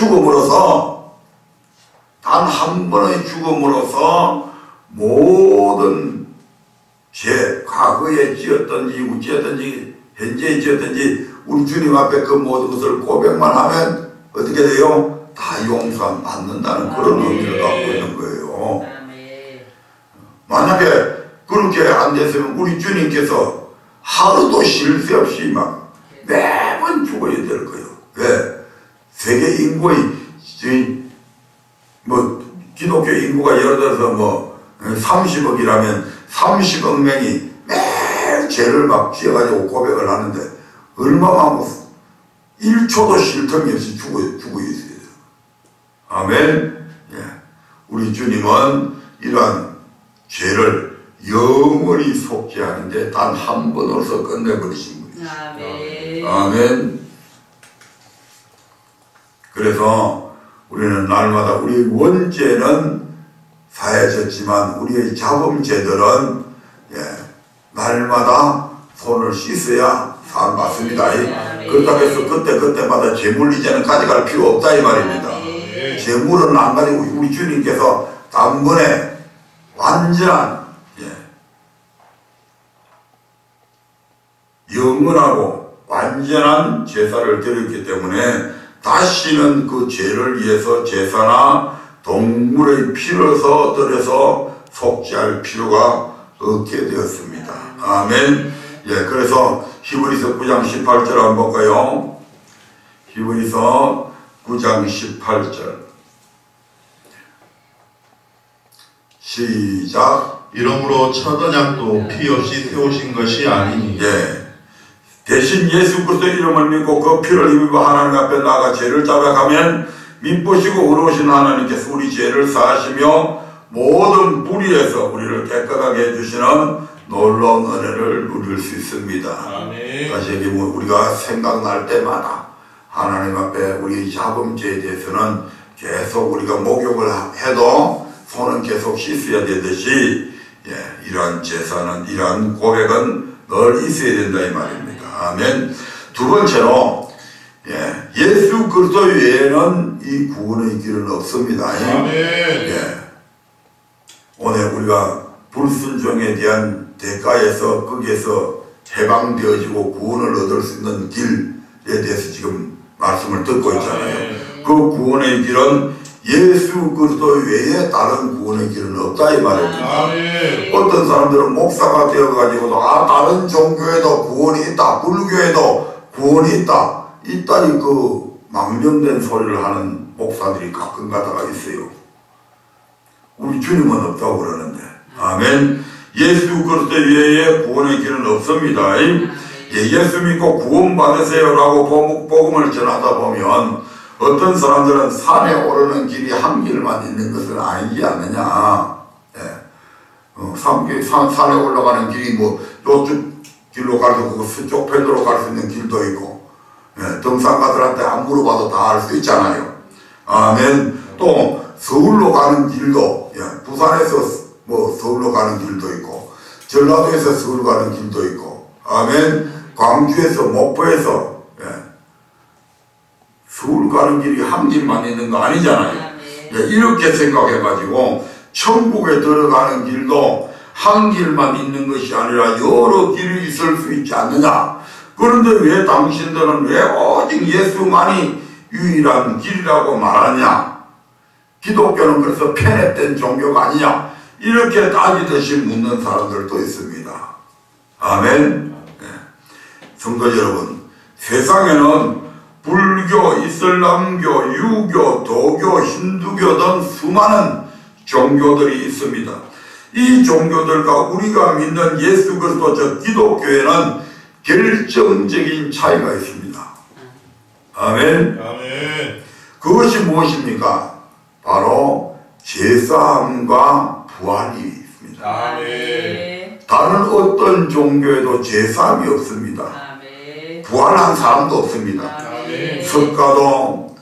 죽음으로서 모든 죄, 과거에 지었든지 이후 지었든지 현재에 지었든지 우리 주님 앞에 그 모든 것을 고백만 하면 어떻게 돼요? 다 용서 받는다는 그런 의미를 갖고 있는 거예요. 만약에 그렇게 안 됐으면 우리 주님께서 하루도 쉴 새 없이 막 매번 죽어야 될 거예요. 왜? 세계 인구의 기독교 인구가 예를 들어서 30억이라면 30억 명이 매일 죄를 막 지어가지고 고백을 하는데 얼마나 1초도 쉴 틈이 없이 죽어 있어요. 아멘. 예. 우리 주님은 이러한 죄를 영원히 속죄하는데 단 한 번으로서 끝내버리신 분이죠. 아멘. 아멘. 그래서 우리는 날마다 우리 원죄는 사해졌지만 우리의 자범죄들은 날마다 손을 씻어야 산 받습니다. 그렇다고 해서 그때마다 재물이제는 가져갈 필요 없다 이 말입니다. 재물은 안 가지고 우리 주님께서 단번에 완전한 영원하고 완전한 제사를 드렸기 때문에 다시는 그 죄를 위해서 제사나 동물의 피를 들여서 속죄할 필요가 없게 되었습니다. 아멘. 그래서 히브리서 9장 18절 한번 볼까요? 히브리서 9장 18절 시작. 이러므로 첫 언약도 피 없이 세우신 것이 아니니 대신 예수 그리스도의 이름을 믿고 그 피를 힘입어 하나님 앞에 나아가 죄를 자백하면 미쁘시고 의로우신 하나님께서 우리 죄를 사하시며 모든 불의에서 우리를 깨끗하게 해주시는 놀라운 은혜를 누릴 수 있습니다. 아멘. 다시 얘기하면 우리가 생각날 때마다 하나님 앞에 우리 자범죄에 대해서는 계속 우리가 목욕을 해도 손은 계속 씻어야 되듯이 이러한 제사는, 이러한 고백은 늘 있어야 된다 이 말입니다. 아멘. 두 번째로 예수 그리스도 외에는 이 구원의 길은 없습니다. 아멘. 오늘 우리가 불순종에 대한 대가에서 거기에서 해방되어지고 구원을 얻을 수 있는 길에 대해서 지금 말씀을 듣고 있잖아요. 그 구원의 길은 예수 그리스도 외에 다른 구원의 길은 없다 이 말입니다. 어떤 사람들은 목사가 되어가지고도 다른 종교에도 구원이 있다, 불교에도 구원이 있다, 이따위 그 망령된 소리를 하는 목사들이 가끔 가다가 있어요. 우리 주님은 없다고 그러는데. 아멘. 예수 그리스도 외에 구원의 길은 없습니다. 예수 믿고 구원 받으세요 라고 복음을 전하다 보면 어떤 사람들은 산에 오르는 길이 한 길만 있는 것은 아니지 않느냐. 산에 올라가는 길이 뭐 요쪽 길로 갈 수 있고 서쪽 편으로 갈 수 있는 길도 있고, 등산가들한테 안 물어봐도 다 알 수 있잖아요. 아멘. 또 서울로 가는 길도, 부산에서 뭐 서울로 가는 길도 있고, 전라도에서 서울 가는 길도 있고, 아멘. 광주에서 목포에서 서울 가는 길이 한 길만 있는 거 아니잖아요. 이렇게 생각해가지고 천국에 들어가는 길도 한 길만 있는 것이 아니라 여러 길이 있을 수 있지 않느냐. 그런데 왜 당신들은 왜 오직 예수만이 유일한 길이라고 말하냐. 기독교는 그래서 편협된 종교가 아니냐. 이렇게 따지듯이 묻는 사람들도 있습니다. 아멘. 성도 여러분, 세상에는 불교, 이슬람교, 유교, 도교, 힌두교 등 수많은 종교들이 있습니다. 이 종교들과 우리가 믿는 예수 그리스도 즉 기독교에는 결정적인 차이가 있습니다. 아멘. 아멘. 그것이 무엇입니까? 바로 제사함과 부활이 있습니다. 아멘. 다른 어떤 종교에도 제사함이 없습니다. 부활한 사람도 없습니다. 석가도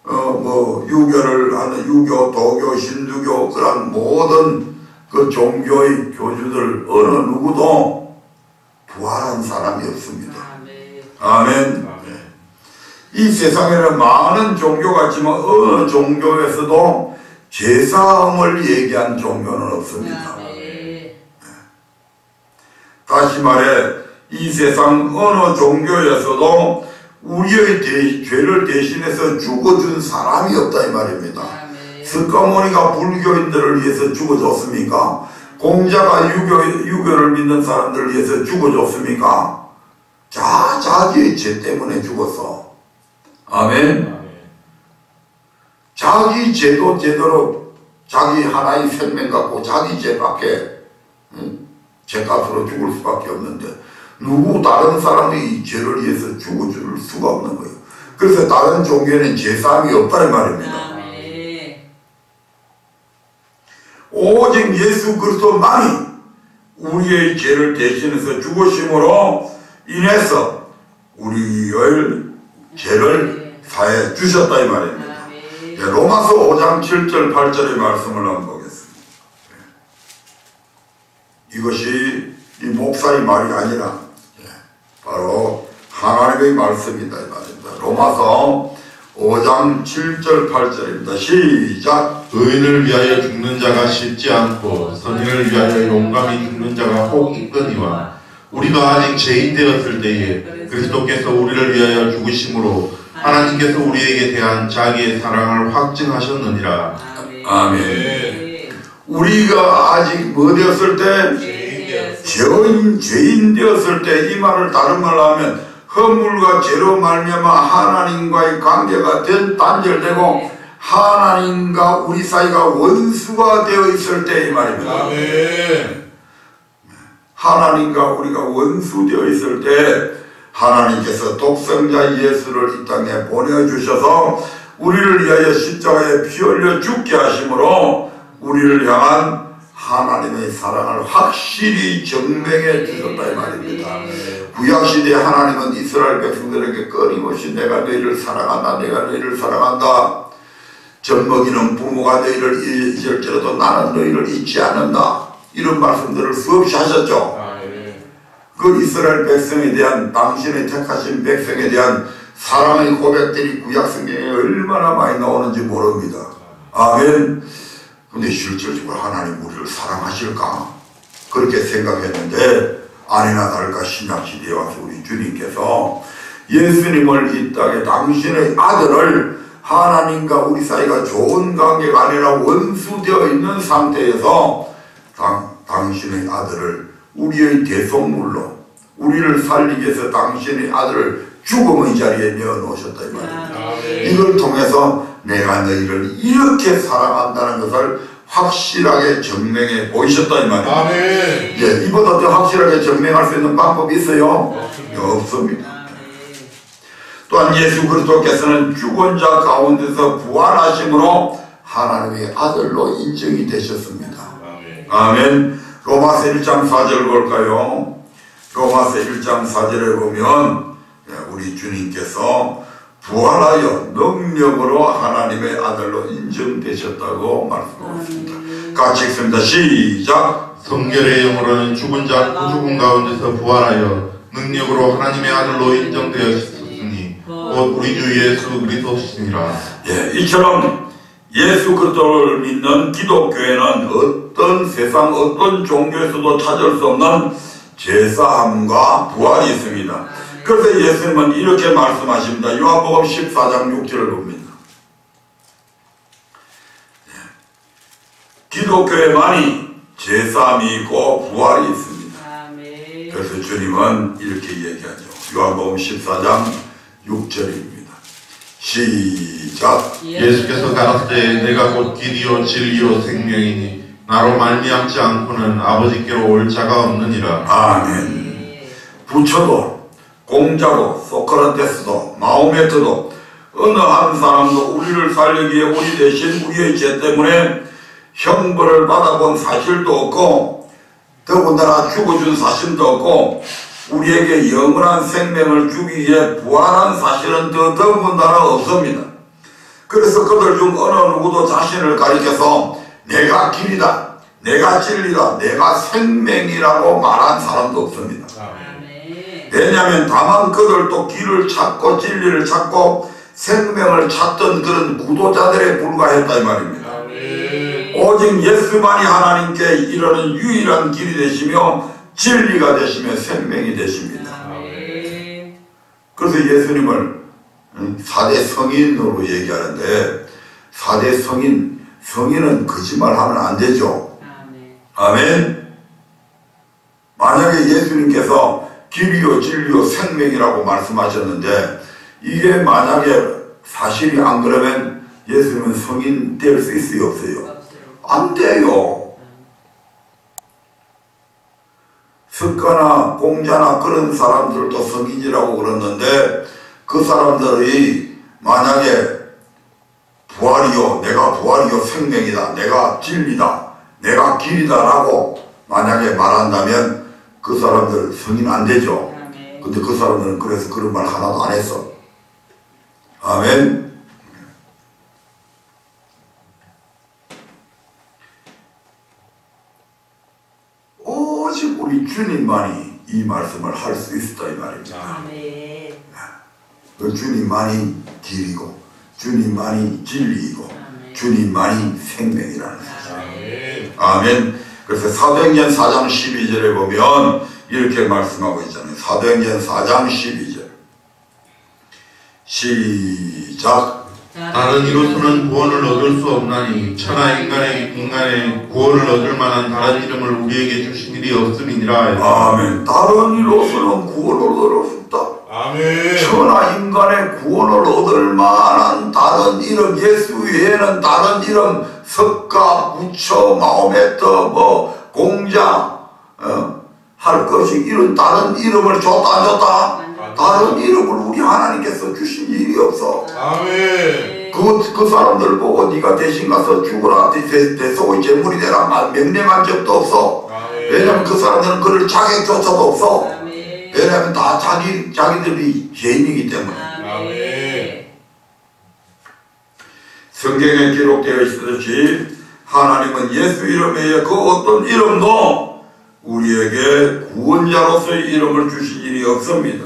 뭐 유교를 하는 유교, 도교, 힌두교 그런 모든 그 종교의 교주들 어느 누구도 부활한 사람이 없습니다. 아멘. 이 세상에는 많은 종교가 있지만 어느 종교에서도 제사함을 얘기한 종교는 없습니다. 다시 말해 이 세상 어느 종교에서도 우리의 죄를 대신해서 죽어준 사람이 없다 이 말입니다. 석가모니가 불교인들을 위해서 죽어줬습니까? 공자가 유교를 믿는 사람들을 위해서 죽어줬습니까? 자기의 죄 때문에 죽었어. 아멘. 자기 죄도 제대로 자기 하나의 생명 갖고 자기 죄밖에 죄값으로 죽을 수밖에 없는데 누구 다른 사람이 죄를 위해서 죽어줄 수가 없는 거예요. 그래서 다른 종교에는 제사함이 없다는 말입니다. 오직 예수 그리스도만이 우리의 죄를 대신해서 죽으심으로 인해서 우리의 죄를 사해 주셨다 이 말입니다. 로마서 5장 7절 8절의 말씀을 한번 보겠습니다. 이것이 이 목사의 말이 아니라 바로 하나님의 말씀이다 이 말입니다. 로마서 5장 7절 8절입니다. 시작. 의인을 위하여 죽는 자가 쉽지 않고 선인을 위하여 용감히 죽는 자가 혹 있거니와 우리가 아직 죄인 되었을 때에 그리스도께서 우리를 위하여 죽으심으로 하나님께서 우리에게 대한 자기의 사랑을 확증하셨느니라. 아멘. 우리가 아직 뭐 되었을 때? 죄인 되었을 때. 이 말을 다른 말로 하면 허물과 죄로 말미암아 하나님과의 관계가 단절되고 하나님과 우리 사이가 원수가 되어 있을 때 이 말입니다. 아멘. 하나님과 우리가 원수되어 있을 때 하나님께서 독생자 예수를 이 땅에 보내주셔서 우리를 위하여 십자가에 피 흘려 죽게 하심으로 우리를 향한 하나님의 사랑을 확실히 증명해 주셨다 이 말입니다. 구약시대에 하나님은 이스라엘 백성들에게 끊임없이 내가 너희를 사랑한다, 내가 너희를 사랑한다. 젖먹이는 부모가 너희를 잊을지라도 나는 너희를 잊지 않는다. 이런 말씀들을 수없이 하셨죠. 그 이스라엘 백성에 대한 당신의 택하신 백성에 대한 사랑의 고백들이 구약성경에 얼마나 많이 나오는지 모릅니다. 아멘. 근데 실질적으로 하나님 우리를 사랑하실까? 그렇게 생각했는데 아니나 다를까 신약시대에 와서 우리 주님께서 예수님을 이 땅에 당신의 아들을 하나님과 우리 사이가 좋은 관계가 아니라 원수되어 있는 상태에서 당신의 아들을 우리의 대속물로 우리를 살리기 위해서 당신의 아들을 죽음의 자리에 내어놓으셨다 이 말입니다. 이걸 통해서 내가 너희를 이렇게 사랑한다는 것을 확실하게 증명해 보이셨다 이 말입니다. 예, 이보다 더 확실하게 증명할 수 있는 방법이 있어요? 없습니다. 또한 예수 그리스도께서는 죽은 자 가운데서 부활하심으로 하나님의 아들로 인정이 되셨습니다. 아멘. 로마서 1장 4절 볼까요? 로마서 1장 4절에 보면 우리 주님께서 부활하여 능력으로 하나님의 아들로 인정되셨다고 말씀하십니다. 같이 읽습니다. 시작. 성결의 영으로는 죽은 자 죽은 가운데서 부활하여 능력으로 하나님의 아들로 인정되었으니 곧 우리 주 예수 그리스도시니라. 예, 이처럼 예수 그리스도를 믿는 기독교에는 어떤 세상 어떤 종교에서도 찾을 수 없는 제사함과 부활이 있습니다. 그래서 예수님은 이렇게 말씀하십니다. 요한복음 14장 6절을 봅니다. 기독교에만이 제사함이 있고 부활이 있습니다. 그래서 주님은 이렇게 얘기하죠. 요한복음 14장 6절입니다. 시작. 예수께서 가라사대 내가 곧 길이요 진리요 생명이니 나로 말미암지 않고는 아버지께로 올 자가 없느니라. 아멘. 부처도 공자도 소크라테스도 마호메트도 어느 한 사람도 우리를 살리기 위해 우리 대신 우리의 죄 때문에 형벌을 받아본 사실도 없고 더군다나 죽어준 사실도 없고 우리에게 영원한 생명을 주기 위해 부활한 사실은 더군다나 없습니다. 그래서 그들 중 어느 누구도 자신을 가리켜서 내가 길이다, 내가 진리다, 내가 생명이라고 말한 사람도 없습니다. 왜냐하면 다만 그들도 길을 찾고 진리를 찾고 생명을 찾던 그런 구도자들에 불과했다 이 말입니다. 오직 예수만이 하나님께 이르는 유일한 길이 되시며 진리가 되시며 생명이 되십니다. 그래서 예수님을 4대 성인으로 얘기하는데 4대 성인은 거짓말하면 안 되죠. 아멘. 만약에 예수님께서 길이요 진리요 생명이라고 말씀하셨는데 이게 만약에 사실이 안 그러면 예수님은 성인 될 수 있어요 없어요? 안 돼요. 석가나 공자나 그런 사람들도 성인이라고 그러는데 그 사람들이 만약에 부활이요 내가 부활이요 생명이다 내가 진리다 내가 길이다 라고 만약에 말한다면 그 사람들 성인 안 되죠. 근데 그 사람들은 그래서 그런 말 하나도 안 했어. 아멘. 오직 우리 주님만이 이 말씀을 할 수 있다 이 말입니다. 그 주님만이 길이고 주님만이 진리이고 주님만이 생명이라는 사실. 아멘. 그래서 사도행전 4장 12절에 보면 이렇게 말씀하고 있잖아요. 사도행전 4장 12절 시작. 다른 이로서는 구원을 얻을 수 없나니 천하 인간의 구원을 얻을 만한 다른 이름을 우리에게 주신 일이 없음이니라. 아멘. 다른 이로서는 구원을 얻을 수 없다. 아멘. 천하 인간의 구원을 얻을 만한 다른 이름 예수 외에는 다른 이름 석가, 부처, 마호메트, 공자 할 것이 이런 다른 이름을 줬다 안 줬다? 다른 이름을 우리 하나님께서 주신 일이 없어. 아멘. 그 사람들 보고 네가 대신 가서 죽어라 대속의 제물이 되라 명령한 적도 없어. 왜냐하면 그 사람들은 그럴 자격조차도 없어. 왜냐하면 다 자기들이 죄인이기 때문에. 성경에 기록되어 있듯이 하나님은 예수 이름에 그 어떤 이름도 우리에게 구원자로서의 이름을 주신 일이 없습니다.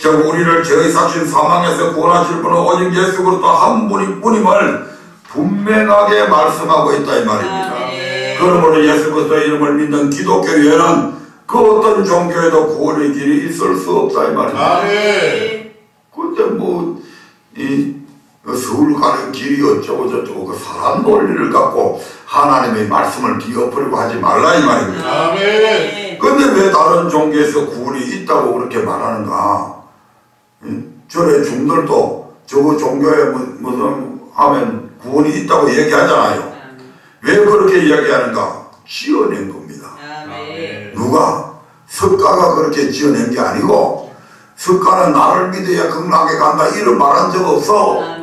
즉 우리를 죄의 삭신 사망에서 구원하실 분은 오직 예수 그리스도 한 분임을 분명하게 말씀하고 있다 이 말입니다. 그러므로 예수 그리스도의 이름을 믿는 기독교에는 그 어떤 종교에도 구원의 길이 있을 수 없다 이 말입니다. 근데 뭐 서울 가는 길이 어쩌고 저쩌고 그 사람 논리를 갖고 하나님의 말씀을 뒤엎으려고 하지 말라 이 말입니다. 근데 왜 다른 종교에서 구원이 있다고 그렇게 말하는가? 저래 중들도 저 종교에 무슨 하면 구원이 있다고 얘기하잖아요. 왜 그렇게 이야기하는가? 지어낸 겁니다. 누가? 석가가 그렇게 지어낸 게 아니고 석가는 나를 믿어야 극락에 간다 이런 말한 적 없어.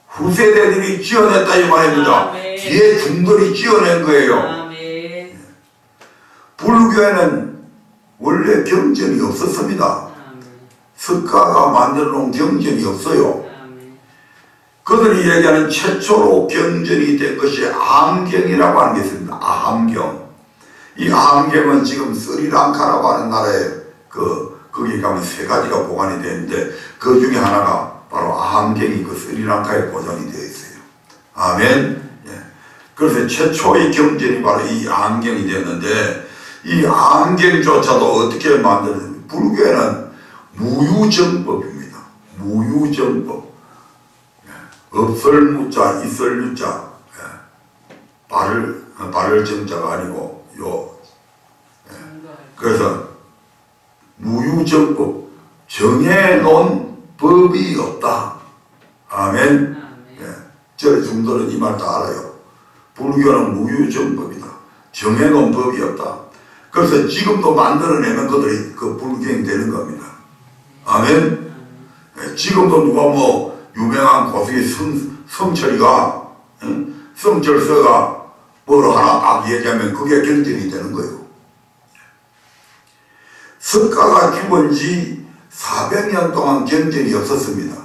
후세대들이 지어냈다 이 말입니다. 뒤에 중들이 지어낸 거예요. 불교에는 원래 경전이 없었습니다. 석가가 만들어 놓은 경전이 없어요. 그들이 얘기하는 최초로 경전이 된 것이 암경이라고 하는 게 있습니다. 암경. 이 암경은 지금 스리랑카라고 하는 나라에 거기 가면 세 가지가 보관이 되는데 그 중에 하나가 바로 암경이 그 스리랑카에 보존이 되어 있어요. 아멘. 예. 그래서 최초의 경전이 바로 이 암경이 되었는데 이 암경조차도 어떻게 만드는 불교에는 무유정법입니다. 무유정법. 예. 없을 무자, 있을 유자. 예. 발을 정자가 아니고 예. 그래서 무유정법. 정해놓은 법이 없다. 아멘. 예. 저희 중들은 이 말 다 알아요. 불교는 무유정법이다. 정해놓은 법이 없다. 그래서 지금도 만들어내면 그들이 그 불경이 되는 겁니다. 아멘. 예. 지금도 누가 뭐 유명한 고수의 성철이가 성철서가 뭐로 하나 딱 얘기하면 그게 경전이 되는 거예요. 석가가 죽은 지 400년 동안 경전이 없었습니다.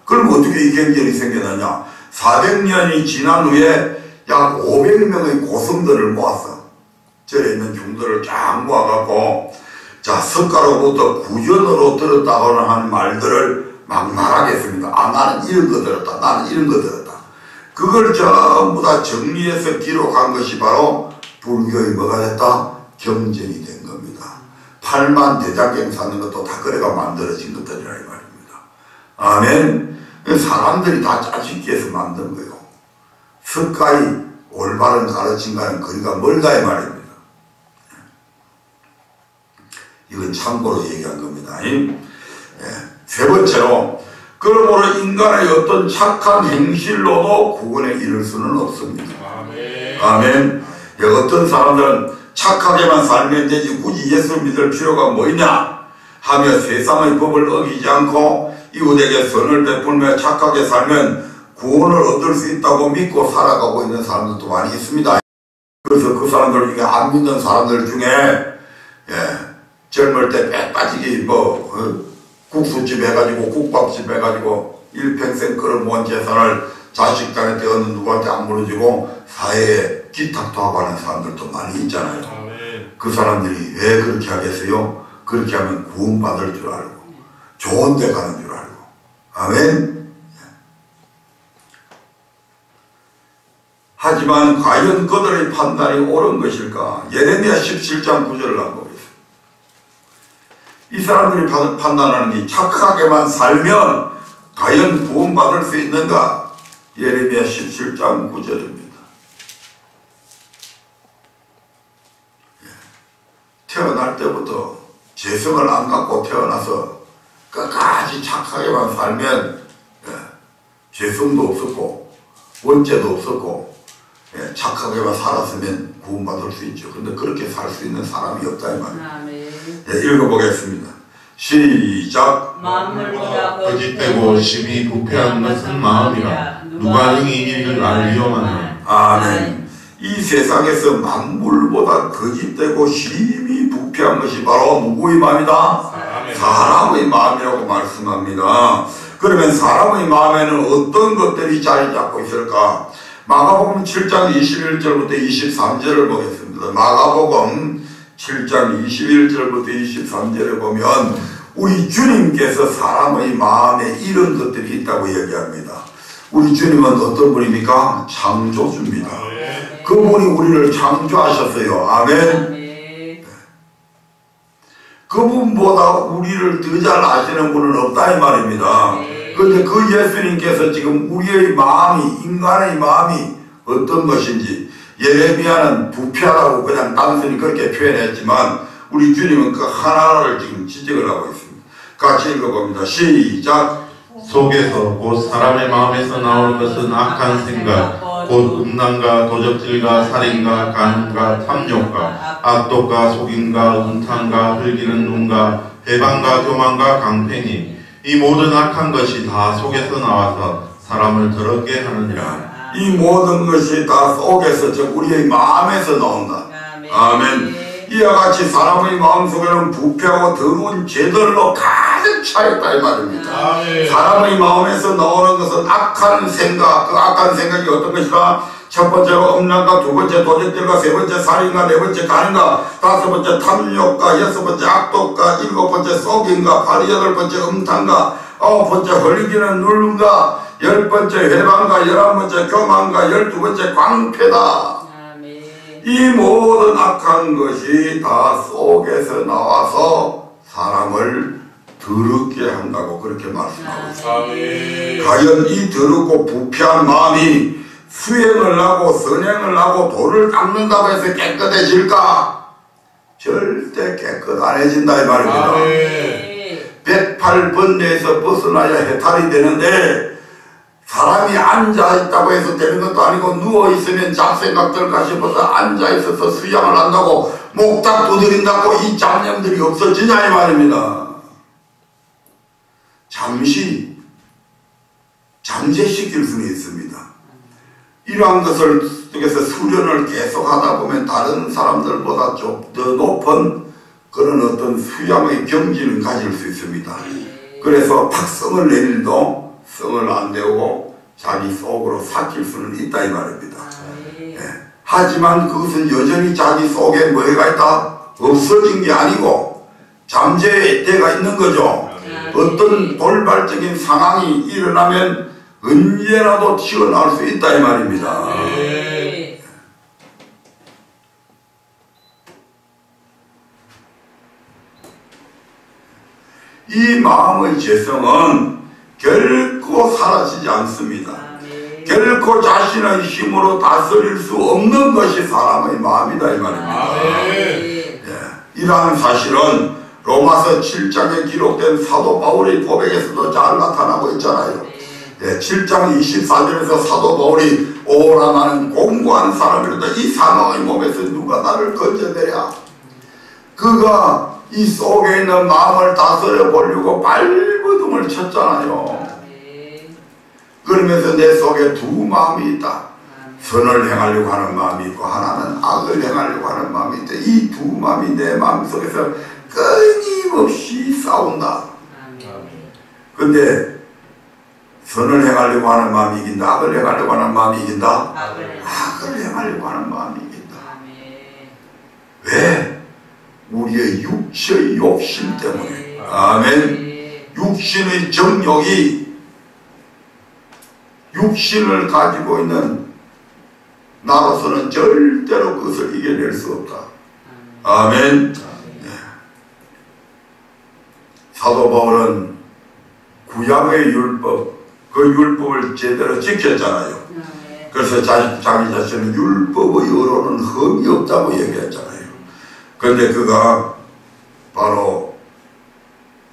그럼 어떻게 이 경전이 생겨나냐? 400년이 지난 후에 약 500명의 고승들을 모았어. 절에 있는 중들을 쫙 모아갖고 자 석가로부터 구전으로 들었다고 하는 말들을 막 말하겠습니다. 아 나는 이런 거 들었다. 나는 이런 거 들었다. 그걸 전부 다 정리해서 기록한 것이 바로 불교의 뭐가 됐다? 경전이 된 겁니다. 8만 대장경 사는 것도 다 그래가 만들어진 것들이라 이 말입니다. 아멘. 사람들이 다 짜집기 해서 만든 거예요. 석가의 올바른 가르침과는 거리가 멀다 이 말입니다. 이건 참고로 얘기한 겁니다. 세 번째로 그러므로 인간의 어떤 착한 행실로도 구원에 이를 수는 없습니다. 아멘. 아멘. 어떤 사람들은 착하게만 살면 되지 굳이 예수 믿을 필요가 뭐 있냐 하며 세상의 법을 어기지 않고 이웃에게 선을 베풀며 착하게 살면 구원을 얻을 수 있다고 믿고 살아가고 있는 사람들도 많이 있습니다. 그래서 그 사람들 중에 안 믿는 사람들 중에 젊을 때 빽 빠지기 국수집 해가지고 국밥집 해가지고 일평생 끌어모은 재산을 자식들한테 어느 누구한테 안 물어주고 사회에 기탁도 하고 하는 사람들도 많이 있잖아요. 그 사람들이 왜 그렇게 하겠어요? 그렇게 하면 구원받을 줄 알고 좋은 데 가는 줄 알고. 아멘. 하지만 과연 그들의 판단이 옳은 것일까? 예레미야 17장 9절을 한번 보겠습니다. 이 사람들이 판단하는 게 착하게만 살면 과연 구원받을 수 있는가? 예레미야 17장 9절입니다. 태어날 때부터 죄성을 안 갖고 태어나서 끝까지 착하게만 살면 죄성도 없었고 원죄도 없었고 착하게만 살았으면 구원받을 수 있죠. 근데 그렇게 살 수 있는 사람이 없다 이 말이에요. 읽어보겠습니다. 시작. 만물보다 거짓되고 심히 부패한 것은 마음이라 누가 능히 이를 알리오마냐. 아멘. 이 세상에서 만물보다 거짓되고 심히 부패한 것이 바로 누구의 마음이다? 사람의 마음이라고 말씀합니다. 그러면 사람의 마음에는 어떤 것들이 자리 잡고 있을까? 마가복음 7장 21절부터 23절을 보겠습니다. 마가복음 7장 21절부터 23절에 보면 우리 주님께서 사람의 마음에 이런 것들이 있다고 얘기합니다. 우리 주님은 어떤 분입니까? 창조주입니다. 그분이 우리를 창조하셨어요. 아멘. 그분보다 우리를 더 잘 아시는 분은 없다 이 말입니다. 그런데 그 예수님께서 지금 우리의 마음이, 인간의 마음이 어떤 것인지, 예레미야는 부패하다고 그냥 단순히 그렇게 표현했지만 우리 주님은 그 하나를 지금 지적을 하고 있습니다. 같이 읽어봅니다. 시작. 속에서 곧 사람의 마음에서 나오는 것은 악한 생각, 곧 음란과 도적질과 살인과 간음과 탐욕과 악독과 속임과 음탕과 흘기는 눈과 배반과 교만과 강팽이, 이 모든 악한 것이 다 속에서 나와서 사람을 더럽게 하느니라. 이 모든 것이 다 속에서, 즉 우리의 마음에서 나온다. 아멘. 이와 같이 사람의 마음속에는 부패하고 더러운 죄들로 가득 차있다 이 말입니다. 사람의 마음에서 나오는 것은 악한 생각, 그 악한 생각이 어떤 것이라? 첫 번째가 음란과, 두 번째 도적질과, 세 번째 살인과, 네 번째 간음과, 다섯 번째 탐욕과, 여섯 번째 악독과, 일곱 번째 속임과, 바로 여덟 번째 음탕과, 아홉 번째 흘리기는 누름과, 열 번째 회방과, 열한 번째 교만과, 열두 번째 광패다. 이 모든 악한 것이 다 속에서 나와서 사람을 더럽게 한다고 그렇게 말씀하고 있습니다. 과연 이 더럽고 부패한 마음이 수행을 하고 선행을 하고 도를 닦는다고 해서 깨끗해질까? 절대 깨끗 안 해진다 이 말입니다. 108번뇌에서 벗어나야 해탈이 되는데, 사람이 앉아있다고 해서 되는 것도 아니고 누워있으면 잡생각들과 싶어서 앉아있어서 수양을 한다고 목탁 두드린다고 이 잡념들이 없어지냐 이 말입니다. 잠시 잠재시킬 수는 있습니다. 이러한 것을 속에서 수련을 계속 하다 보면 다른 사람들보다 좀 더 높은 그런 어떤 수양의 경지를 가질 수 있습니다. 그래서 탁성을 낼 일도 성을 안 내고 자기 속으로 삭힐 수는 있다 이 말입니다. 하지만 그것은 여전히 자기 속에 뭐가 있다? 없어진 게 아니고 잠재의 때가 있는 거죠. 어떤 돌발적인 상황이 일어나면 언제라도 튀어나올 수 있다 이 말입니다. 이 마음의 죄성은 결코 사라지지 않습니다. 결코 자신의 힘으로 다스릴 수 없는 것이 사람의 마음이다 이 말입니다. 이러한 사실은 로마서 7장에 기록된 사도 바울의 고백에서도 잘 나타나고 있잖아요. 7장 24절에서 사도 바울이 오라 나는 공고한 사람이로다 이 사망의 몸에서 누가 나를 건져내랴. 그가 이 속에 있는 마음을 다스려 보려고 발버둥을 쳤잖아요. 그러면서 내 속에 두 마음이 있다. 선을 행하려고 하는 마음이 있고 하나는 악을 행하려고 하는 마음이 있다. 이 두 마음이 내 마음속에서 끊임없이 싸운다. 근데 선을 행하려고 하는 마음이 이긴다. 악을 행하려고 하는 마음이 이긴다. 악을 행하려고 하는 마음이 이긴다. 왜? 우리의 육체의 욕심 때문에. 아멘. 육신의 정욕이 육신을 가지고 있는 나로서는 절대로 그것을 이겨낼 수 없다. 아멘. 사도 바울은 구약의 율법, 그 율법을 제대로 지켰잖아요. 그래서 자기 자신은 율법의 의로는 흠이 없다고 얘기했잖아요. 그런데 그가 바로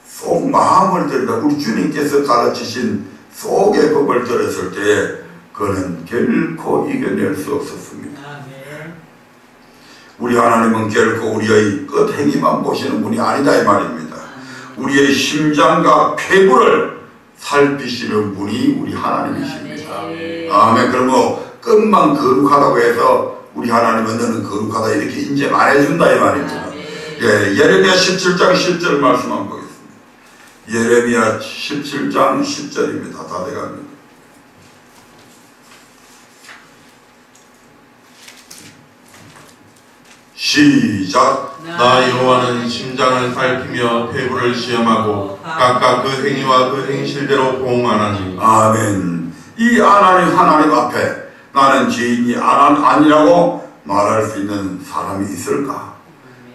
속 마음을 들다 우리 주님께서 가르치신 속의 법을 들었을 때 그는 결코 이겨낼 수 없었습니다. 우리 하나님은 결코 우리의 끝 행위만 보시는 분이 아니다 이 말입니다. 우리의 심장과 폐부를 살피시는 분이 우리 하나님이십니다. 아멘. 그러면 끝만 거룩하다고 해서 우리 하나님은 너는 거룩하다 이렇게 인정 안 해준다 이 말입니다. 예레미야 17장 10절 말씀 한번 보겠습니다. 예레미야 17장 10절입니다. 다 돼갑니다. 시작. 나 여호와는 심장을 살피며 폐부를 시험하고 각각 그 행위와 그 행실대로 보응하나니. 아멘. 이 하나님 앞에 나는 죄인이 아니라고 말할 수 있는 사람이 있을까?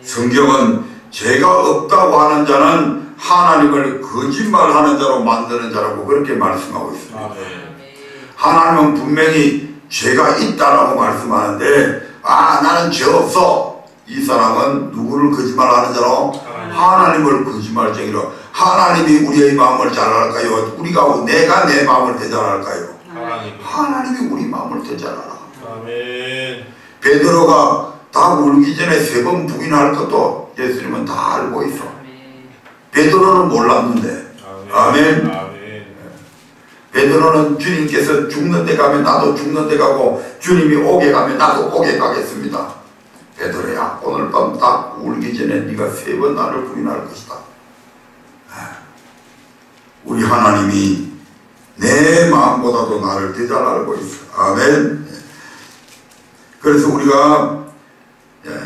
성경은 죄가 없다고 하는 자는 하나님을 거짓말하는 자로 만드는 자라고 그렇게 말씀하고 있습니다. 하나님은 분명히 죄가 있다라고 말씀하는데 나는 죄 없어. 이 사람은 누구를 거짓말하는 자로? 하나님을 거짓말쟁이로. 하나님이 우리의 마음을 잘 알까요? 내가 내 마음을 더 잘 알까요? 하나님이 우리 마음을 더 잘 알아. 아멘. 베드로가 다 울기 전에 3번 부인할 것도 예수님은 다 알고 있어. 베드로는 몰랐는데. 아멘. 베드로는 주님께서 죽는 데 가면 나도 죽는 데 가고 주님이 오게 가면 나도 오게 가겠습니다. 베드로야, 오늘 밤 딱 울기 전에 네가 3번 나를 부인할 것이다. 우리 하나님이 내 마음보다도 나를 더 잘 알고 있어. 아멘. 그래서 우리가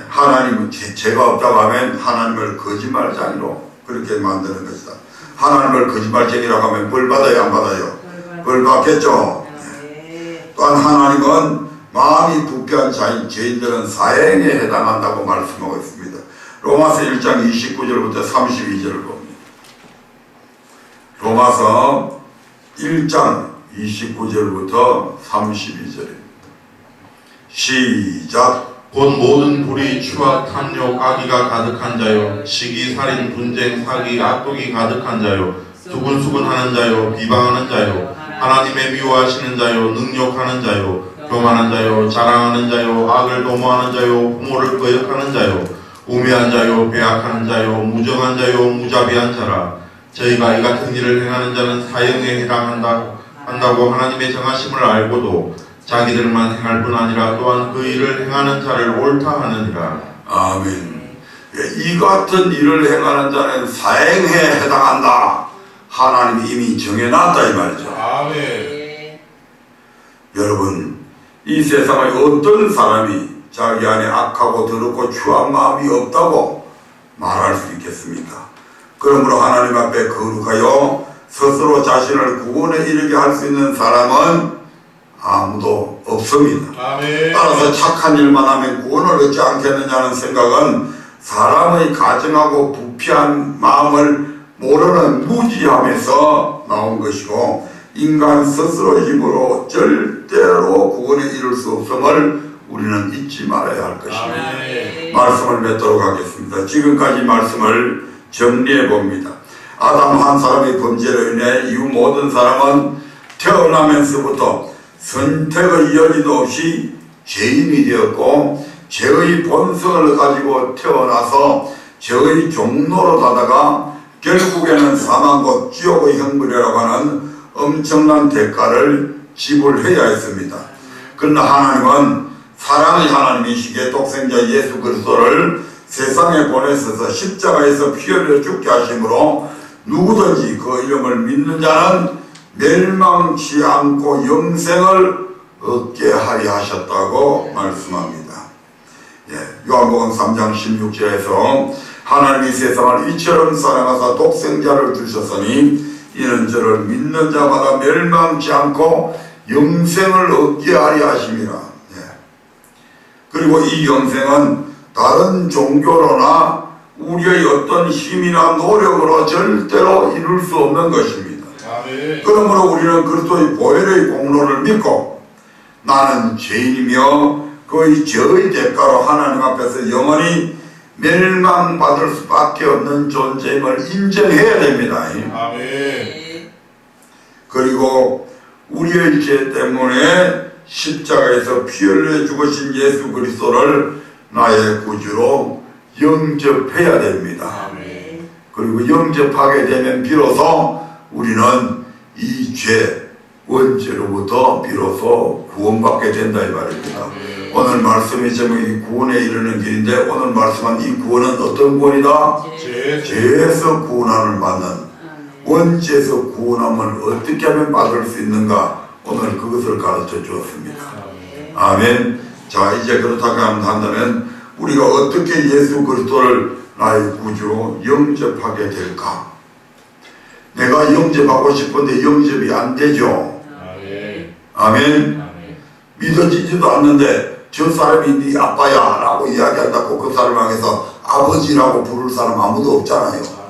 하나님은 죄가 없다고 하면 하나님을 거짓말쟁이로 그렇게 만드는 것이다. 하나님을 거짓말쟁이라고 하면 벌 받아요, 안 받아요? 벌 받겠죠. 또한 하나님은 마음이 부패한 자인 죄인들은 사형에 해당한다고 말씀하고 있습니다. 로마서 1장 29절부터 32절을 봅니다. 로마서 1장 29절부터 32절입니다. 시작. 곧 모든 불의, 추악, 탐욕, 악의가 가득한 자요, 시기, 살인, 분쟁, 사기, 악독이 가득한 자요, 수군수군하는 자요, 비방하는 자요, 하나님의 미워하시는 자요, 능욕하는 자요, 교만한 자요, 자랑하는 자요, 악을 도모하는 자요, 부모를 거역하는 자요, 우매한 자요, 배악하는 자요, 무정한 자요, 무자비한 자라. 저희가 이 같은 일을 행하는 자는 사형에 해당한다고 하나님의 정하심을 알고도 자기들만 행할 뿐 아니라 또한 그 일을 행하는 자를 옳다 하느니라. 아멘. 이 같은 일을 행하는 자는 사형에 해당한다. 하나님이 이미 정해놨다 이 말이죠. 아멘. 여러분, 이 세상에 어떤 사람이 자기 안에 악하고 더럽고 추한 마음이 없다고 말할 수 있겠습니까? 그러므로 하나님 앞에 거룩하여 스스로 자신을 구원에 이르게 할 수 있는 사람은 아무도 없습니다. 아멘. 따라서 착한 일만 하면 구원을 얻지 않겠느냐는 생각은 사람의 가증하고 부패한 마음을 모르는 무지함에서 나온 것이고 인간 스스로의 힘으로 절대로 구원에 이룰 수 없음을 우리는 잊지 말아야 할 것입니다. 아멘. 말씀을 맺도록 하겠습니다. 지금까지 말씀을 정리해 봅니다. 아담 한 사람의 범죄로 인해 이후 모든 사람은 태어나면서부터 선택의 여지도 없이 죄인이 되었고 죄의 본성을 가지고 태어나서 죄의 종로로 가다가 결국에는 사망 곧 지옥의 형벌이라고 하는 엄청난 대가를 지불해야 했습니다. 그러나 하나님은 사랑의 하나님이시기에 독생자 예수 그리스도를 세상에 보내셔서 십자가에서 피 흘려 죽게 하심으로 누구든지 그 이름을 믿는 자는 멸망치 않고 영생을 얻게 하리 하셨다고 말씀합니다. 요한복음 3장 16절에서 하나님이 세상을 이처럼 사랑하사 독생자를 주셨으니 이는 저를 믿는 자마다 멸망치 않고 영생을 얻게 하리 하심이라. 그리고 이 영생은 다른 종교로나 우리의 어떤 힘이나 노력으로 절대로 이룰 수 없는 것입니다. 그러므로 우리는 그리스도의 보혈의 공로를 믿고 나는 죄인이며 그의 죄의 대가로 하나님 앞에서 영원히 멸망받을 수밖에 없는 존재임을 인정해야 됩니다. 아멘. 그리고 우리의 죄 때문에 십자가에서 피 흘려 죽으신 예수 그리스도를 나의 구주로 영접해야 됩니다. 아멘. 그리고 영접하게 되면 비로소 우리는 이 죄 원죄로부터 비로소 구원받게 된다 이 말입니다. 오늘 말씀의 제목이 구원에 이르는 길인데 오늘 말씀한 이 구원은 어떤 구원이다? 죄에서 구원함을 받는 원죄에서 구원함을 어떻게 하면 받을 수 있는가, 오늘 그것을 가르쳐 주었습니다. 아멘. 자, 이제 그렇다고 한다면 우리가 어떻게 예수 그리스도를 나의 구주로 영접하게 될까? 내가 영접하고 싶은데 영접이 안 되죠. 아멘. 믿어지지도 않는데 저 사람이 네 아빠야 라고 이야기한다고 그 사람 향해서 아버지라고 부를 사람 아무도 없잖아요.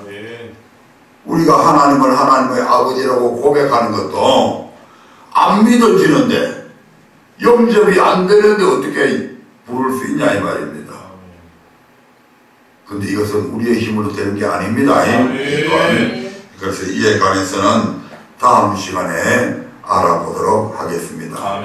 우리가 하나님을 하나님의 아버지라고 고백하는 것도 안 믿어지는데, 영접이 안 되는데 어떻게 부를 수 있냐 이 말입니다. 근데 이것은 우리의 힘으로 되는 게 아닙니다. 그래서 이에 관해서는 다음 시간에 알아보도록 하겠습니다.